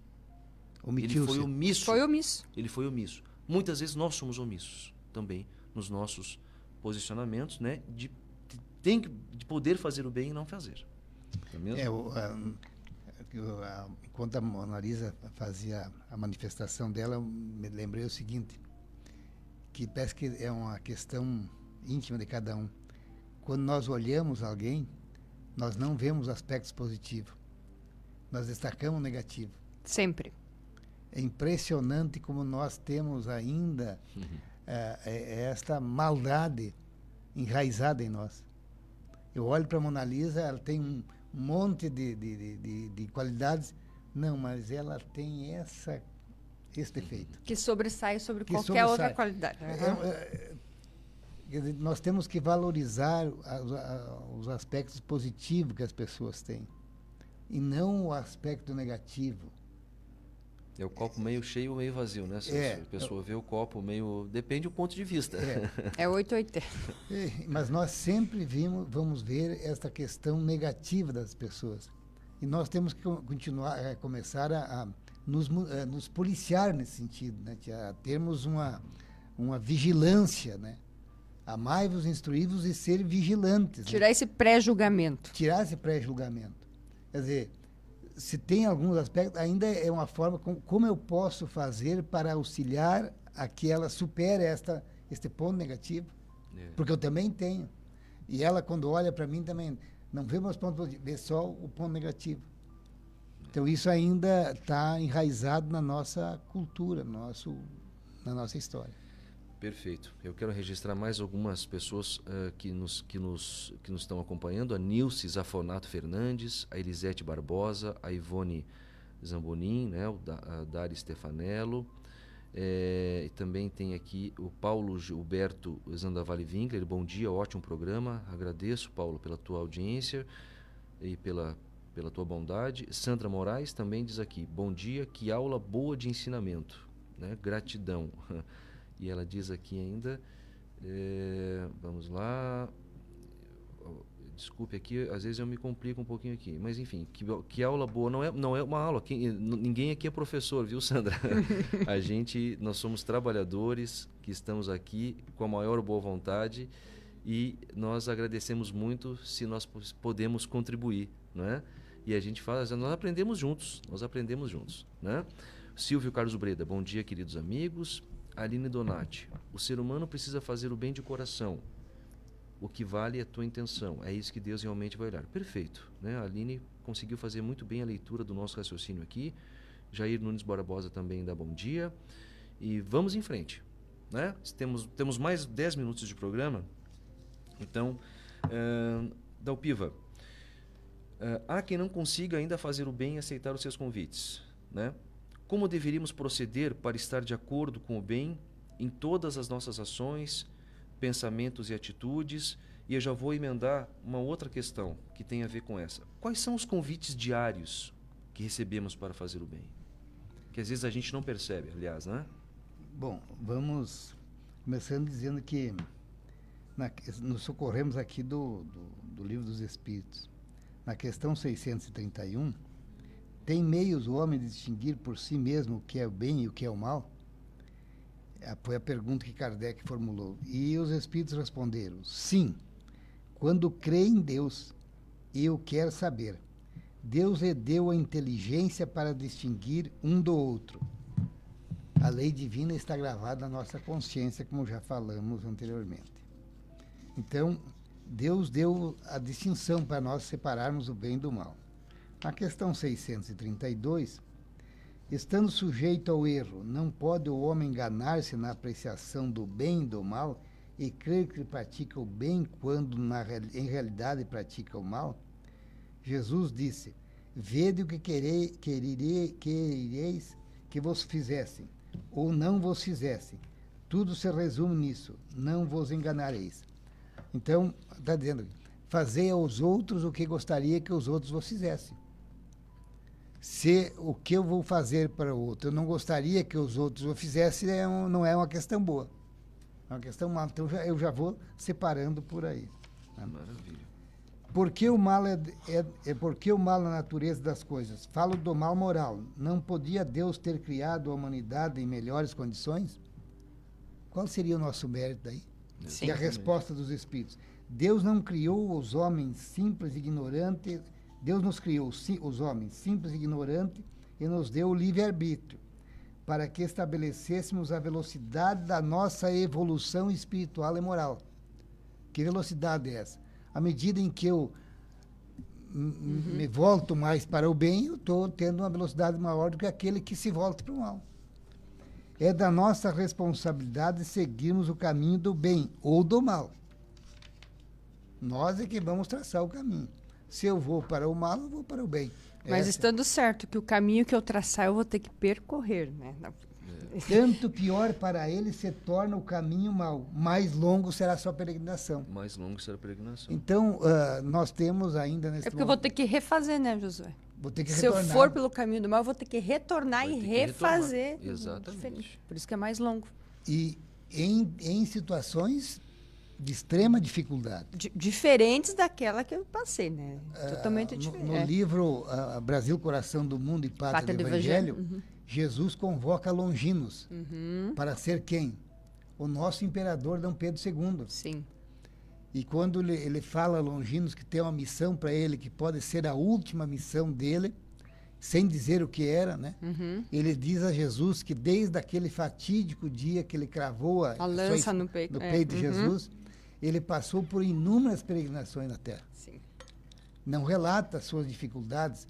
Ele foi omisso. Foi omisso. Ele foi omisso. Muitas vezes nós somos omissos também nos nossos posicionamentos, né? De poder fazer o bem e não fazer. Não é mesmo? Enquanto a Mona Lisa fazia a manifestação dela, eu me lembrei o seguinte, que parece que é uma questão íntima de cada um. Quando nós olhamos alguém, nós não vemos aspectos positivos. Nós destacamos o negativo. Sempre. É impressionante como nós temos ainda esta maldade enraizada em nós. Eu olho para a Mona Lisa, ela tem um monte de qualidades, não, mas ela tem esse defeito. Que sobressai sobre Que qualquer outra sobressai. qualidade. Quer dizer, nós temos que valorizar os aspectos positivos que as pessoas têm, e não o aspecto negativo. É o copo meio cheio ou meio vazio, né? Se a pessoa vê o copo meio... Depende do ponto de vista. É 880. Mas nós sempre vamos ver esta questão negativa das pessoas. E nós temos que começar a nos policiar nesse sentido, né? A termos uma vigilância, né? Amai-vos, instruí-vos e ser vigilantes. Tirar esse pré-julgamento. Tirar esse pré-julgamento. Quer dizer, se tem alguns aspectos, ainda é uma forma como eu posso fazer para auxiliar a que ela supere este ponto negativo, porque eu também tenho. E ela, quando olha para mim, também não vê meus pontos positivos, vê só o ponto negativo. Então, isso ainda está enraizado na nossa cultura, na nossa história. Perfeito. Eu quero registrar mais algumas pessoas que nos estão acompanhando. A Nilce Zafonato Fernandes, a Elisete Barbosa, a Ivone Zambonin, né, a Dari Stefanello. E também tem aqui o Paulo Gilberto Zandavalli Winkler. Bom dia, ótimo programa. Agradeço, Paulo, pela tua audiência e pela tua bondade. Sandra Moraes também diz aqui, bom dia, que aula boa de ensinamento, né? Gratidão. E ela diz aqui ainda, vamos lá, desculpe aqui, às vezes eu me complico um pouquinho aqui, mas enfim, que aula boa, não é uma aula, ninguém aqui é professor, viu, Sandra? Nós somos trabalhadores que estamos aqui com a maior boa vontade e nós agradecemos muito se nós podemos contribuir, não é? E a gente faz, nós aprendemos juntos, né? Silvio Carlos Breda, bom dia, queridos amigos. Aline Donati, o ser humano precisa fazer o bem de coração. O que vale é a tua intenção. É isso que Deus realmente vai olhar. Perfeito, né? A Aline conseguiu fazer muito bem a leitura do nosso raciocínio aqui. Jair Nunes Barbosa também dá bom dia. E vamos em frente, né? Temos mais 10 minutos de programa. Então, Dalpiva, há quem não consiga ainda fazer o bem e aceitar os seus convites, né? Como deveríamos proceder para estar de acordo com o bem em todas as nossas ações, pensamentos e atitudes? E eu já vou emendar uma outra questão que tem a ver com essa. Quais são os convites diários que recebemos para fazer o bem? Que às vezes a gente não percebe, aliás, né? Bom, vamos começando dizendo que nos socorremos aqui do Livro dos Espíritos. Na questão 631, tem meios o homem de distinguir por si mesmo o que é o bem e o que é o mal? Foi a pergunta que Kardec formulou. E os Espíritos responderam, sim, quando crê em Deus e o quer saber. Deus lhe deu a inteligência para distinguir um do outro. A lei divina está gravada na nossa consciência, como já falamos anteriormente. Então, Deus deu a distinção para nós separarmos o bem do mal. Na questão 632, estando sujeito ao erro, não pode o homem enganar-se na apreciação do bem e do mal e crer que pratica o bem quando em realidade pratica o mal? Jesus disse, vede o que quereis que vos fizessem, ou não vos fizessem. Tudo se resume nisso, não vos enganareis. Então, está dizendo, fazei aos outros o que gostaria que os outros vos fizessem. Se o que eu vou fazer para o outro eu não gostaria que os outros o fizessem, não é uma questão boa. É uma questão má. Então, eu já vou separando por aí. Tá? Maravilha. Por que o mal porque o mal na natureza das coisas? Falo do mal moral. Não podia Deus ter criado a humanidade em melhores condições? Qual seria o nosso mérito daí? Sim. E a resposta dos Espíritos. Deus não criou os homens simples e ignorantes. Deus nos criou os homens simples e ignorantes e nos deu o livre-arbítrio para que estabelecêssemos a velocidade da nossa evolução espiritual e moral. Que velocidade é essa? À medida em que eu me volto mais para o bem, eu estou tendo uma velocidade maior do que aquele que se volta para o mal. É da nossa responsabilidade seguirmos o caminho do bem ou do mal. Nós é que vamos traçar o caminho. Se eu vou para o mal, eu vou para o bem. Mas estando certo que o caminho que eu traçar eu vou ter que percorrer, né? Tanto pior para ele se torna o caminho mau. Mais longo será a sua peregrinação. Mais longo será a peregrinação. Então, nós temos ainda nesse É porque eu vou ter que refazer, né, Josué? Vou ter que Se retornar. eu for pelo caminho do mal, eu vou ter que retornar Vai e ter que refazer. retornar. Exatamente. Diferente. Por isso que é mais longo. E em situações de extrema dificuldade. Diferentes daquela que eu passei, né? Totalmente diferente. No livro Brasil, Coração do Mundo e Pátria do Evangelho, Jesus convoca Longinos para ser quem? O nosso imperador Dom Pedro II. Sim. E quando ele fala a Longinos que tem uma missão para ele, que pode ser a última missão dele, sem dizer o que era, né? Ele diz a Jesus que desde aquele fatídico dia que ele cravou a lança no peito, de Jesus, ele passou por inúmeras peregrinações na Terra. Sim. Não relata as suas dificuldades,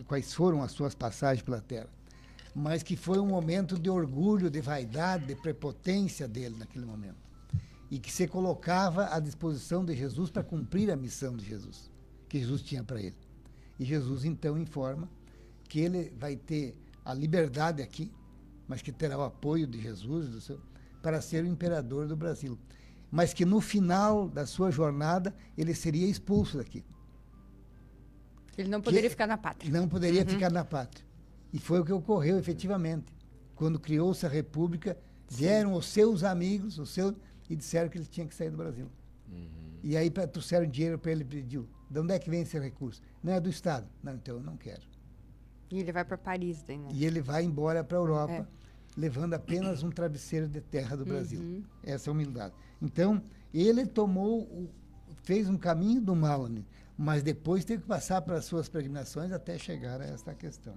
quais foram as suas passagens pela Terra, mas que foi um momento de orgulho, de vaidade, de prepotência dele naquele momento, e que se colocava à disposição de Jesus para cumprir a missão de Jesus, que Jesus tinha para ele. E Jesus então informa que ele vai ter a liberdade aqui, mas que terá o apoio de Jesus para ser o imperador do Brasil, mas que no final da sua jornada ele seria expulso daqui. Ele não poderia ficar na pátria. Não poderia ficar na pátria. E foi o que ocorreu efetivamente. Quando criou-se a República, vieram os seus amigos, e disseram que ele tinha que sair do Brasil. E aí trouxeram dinheiro para ele e pediu. De onde é que vem esse recurso? Não é do Estado. Não, então eu não quero. E ele vai para Paris daí, né? E ele vai embora para a Europa, levando apenas um travesseiro de terra do Brasil. Essa é a humildade. Então, ele fez um caminho do mal, mas depois teve que passar pelas suas peregrinações até chegar a esta questão.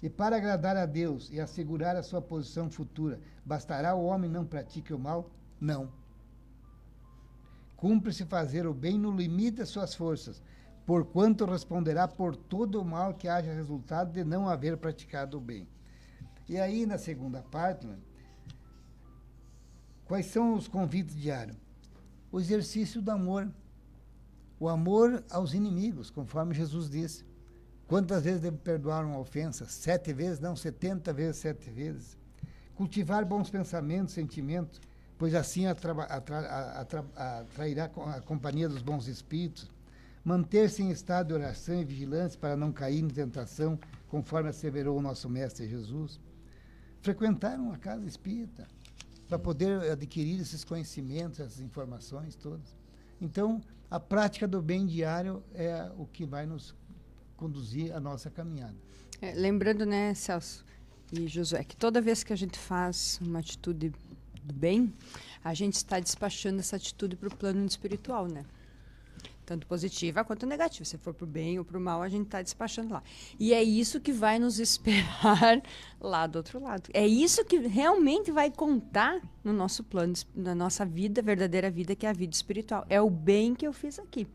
E para agradar a Deus e assegurar a sua posição futura, bastará o homem não pratique o mal? Não. Cumpre-se fazer o bem no limite das suas forças, porquanto responderá por todo o mal que haja resultado de não haver praticado o bem. E aí, na segunda parte, né, quais são os convites diários? O exercício do amor. O amor aos inimigos, conforme Jesus disse. Quantas vezes devo perdoar uma ofensa? 7 vezes? Não, 70 vezes 7 vezes. Cultivar bons pensamentos, sentimentos, pois assim atrairá a companhia dos bons espíritos. Manter-se em estado de oração e vigilância para não cair em tentação, conforme asseverou o nosso Mestre Jesus. Frequentar uma casa espírita, para poder adquirir esses conhecimentos, essas informações todas. Então, a prática do bem diário é o que vai nos conduzir à nossa caminhada. Lembrando, né, Celso e Josué, que toda vez que a gente faz uma atitude do bem, a gente está despachando essa atitude para o plano espiritual, né? Tanto positiva quanto negativa. Se for para o bem ou para o mal, a gente está despachando lá. E é isso que vai nos esperar lá do outro lado. É isso que realmente vai contar no nosso plano, na nossa vida, verdadeira vida, que é a vida espiritual. É o bem que eu fiz aqui.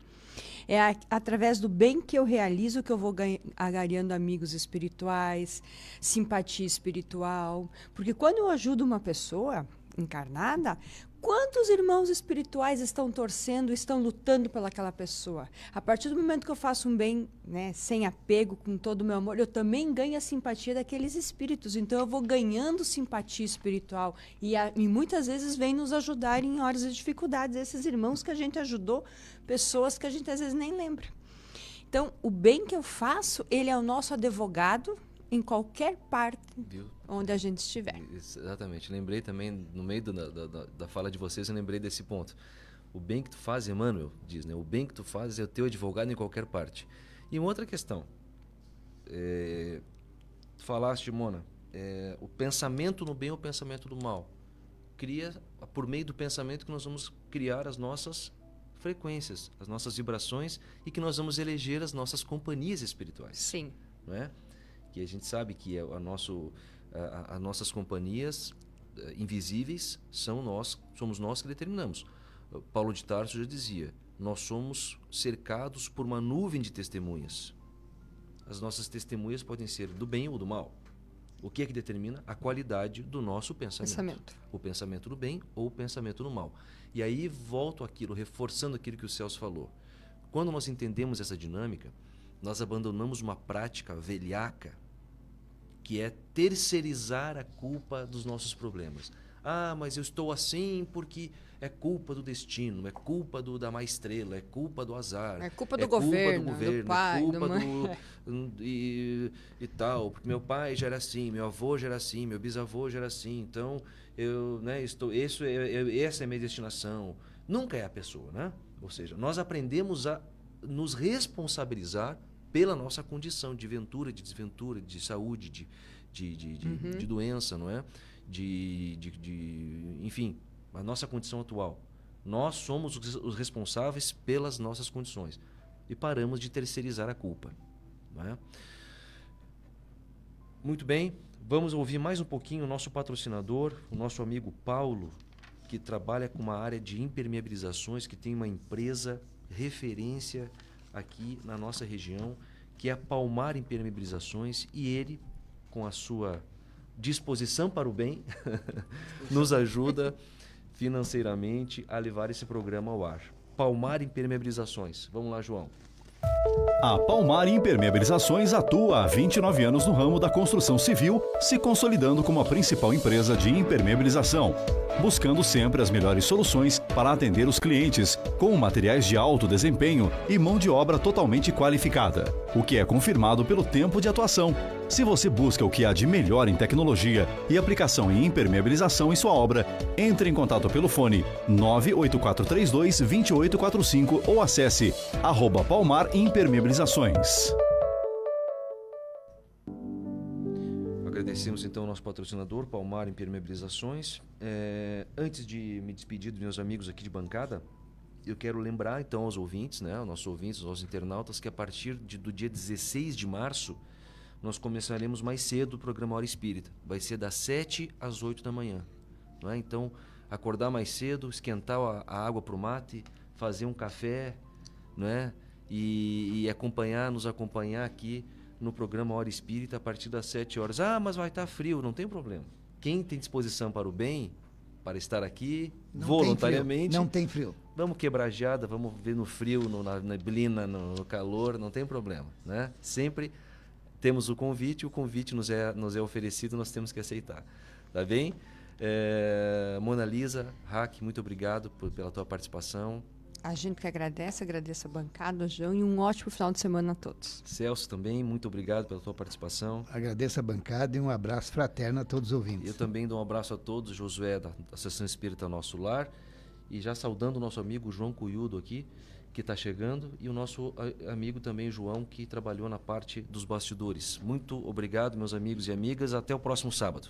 É através do bem que eu realizo que eu vou angariando amigos espirituais, simpatia espiritual. Porque quando eu ajudo uma pessoa encarnada, quantos irmãos espirituais estão torcendo, estão lutando pelaquela pessoa? A partir do momento que eu faço um bem, né, sem apego, com todo o meu amor, eu também ganho a simpatia daqueles espíritos. Então, eu vou ganhando simpatia espiritual. E muitas vezes vem nos ajudar em horas de dificuldades. Esses irmãos que a gente ajudou, pessoas que a gente às vezes nem lembra. Então, o bem que eu faço, ele é o nosso advogado em qualquer parte onde a gente estiver. Exatamente. Lembrei também, no meio da fala de vocês, eu lembrei desse ponto. O bem que tu faz, Emmanuel diz, né? O bem que tu fazes é o teu advogado em qualquer parte. E uma outra questão. Tu falaste, Mona, o pensamento no bem ou o pensamento do mal. Cria, por meio do pensamento, que nós vamos criar as nossas frequências, as nossas vibrações, e que nós vamos eleger as nossas companhias espirituais. Sim. Não é? Que a gente sabe que as nossas companhias invisíveis somos nós que determinamos. Paulo de Tarso já dizia, nós somos cercados por uma nuvem de testemunhas. As nossas testemunhas podem ser do bem ou do mal. O que é que determina? A qualidade do nosso pensamento. O pensamento do bem ou o pensamento do mal. E aí volto àquilo, reforçando aquilo que o Celso falou. Quando nós entendemos essa dinâmica, nós abandonamos uma prática velhaca, que é terceirizar a culpa dos nossos problemas. Ah, mas eu estou assim porque é culpa do destino, é culpa da má estrela, é culpa do azar. É culpa do governo, do pai, é culpa e tal, porque meu pai já era assim, meu avô já era assim, meu bisavô já era assim, então essa é a minha destinação. Nunca é a pessoa, né? Ou seja, nós aprendemos a nos responsabilizar pela nossa condição de ventura, de desventura, de saúde, de doença, não é? Enfim, a nossa condição atual. Nós somos os responsáveis pelas nossas condições e paramos de terceirizar a culpa, não é? Muito bem, vamos ouvir mais um pouquinho o nosso patrocinador, o nosso amigo Paulo, que trabalha com uma área de impermeabilizações, que tem uma empresa referência aqui na nossa região, que é a Palmar Impermeabilizações, e ele, com a sua disposição para o bem, nos ajuda financeiramente a levar esse programa ao ar. Palmar Impermeabilizações. Vamos lá, João. A Palmar Impermeabilizações atua há 29 anos no ramo da construção civil, se consolidando como a principal empresa de impermeabilização, buscando sempre as melhores soluções para atender os clientes, com materiais de alto desempenho e mão de obra totalmente qualificada, o que é confirmado pelo tempo de atuação. Se você busca o que há de melhor em tecnologia e aplicação em impermeabilização em sua obra, entre em contato pelo fone 98432-2845 ou acesse @Palmar Impermeabilizações. Agradecemos então ao nosso patrocinador, Palmar Impermeabilizações. Antes de me despedir dos meus amigos aqui de bancada, eu quero lembrar então aos ouvintes, né, aos nossos ouvintes, aos internautas, que a partir do dia 16 de março, nós começaremos mais cedo o programa Hora Espírita. Vai ser das 7 às 8 da manhã. Não é? Então, acordar mais cedo, esquentar a água para o mate, fazer um café, não é? E nos acompanhar aqui no programa Hora Espírita a partir das 7 horas. Ah, mas vai estar frio, não tem problema. Quem tem disposição para o bem, para estar aqui Não voluntariamente, Não tem frio. vamos quebrar geada, vamos ver no frio, na neblina, no calor, não tem problema, né? Sempre temos o convite nos é oferecido, nós temos que aceitar. Tá bem? Mona Lisa, Hack, muito obrigado pela tua participação. A gente que agradece a bancada, João, e um ótimo final de semana a todos. Celso também, muito obrigado pela tua participação. Agradeço a bancada e um abraço fraterno a todos os ouvintes. Eu também dou um abraço a todos, Josué da Associação Espírita Nosso Lar, e já saudando o nosso amigo João Cuyudo aqui, que está chegando, e o nosso amigo também, João, que trabalhou na parte dos bastidores. Muito obrigado, meus amigos e amigas, até o próximo sábado.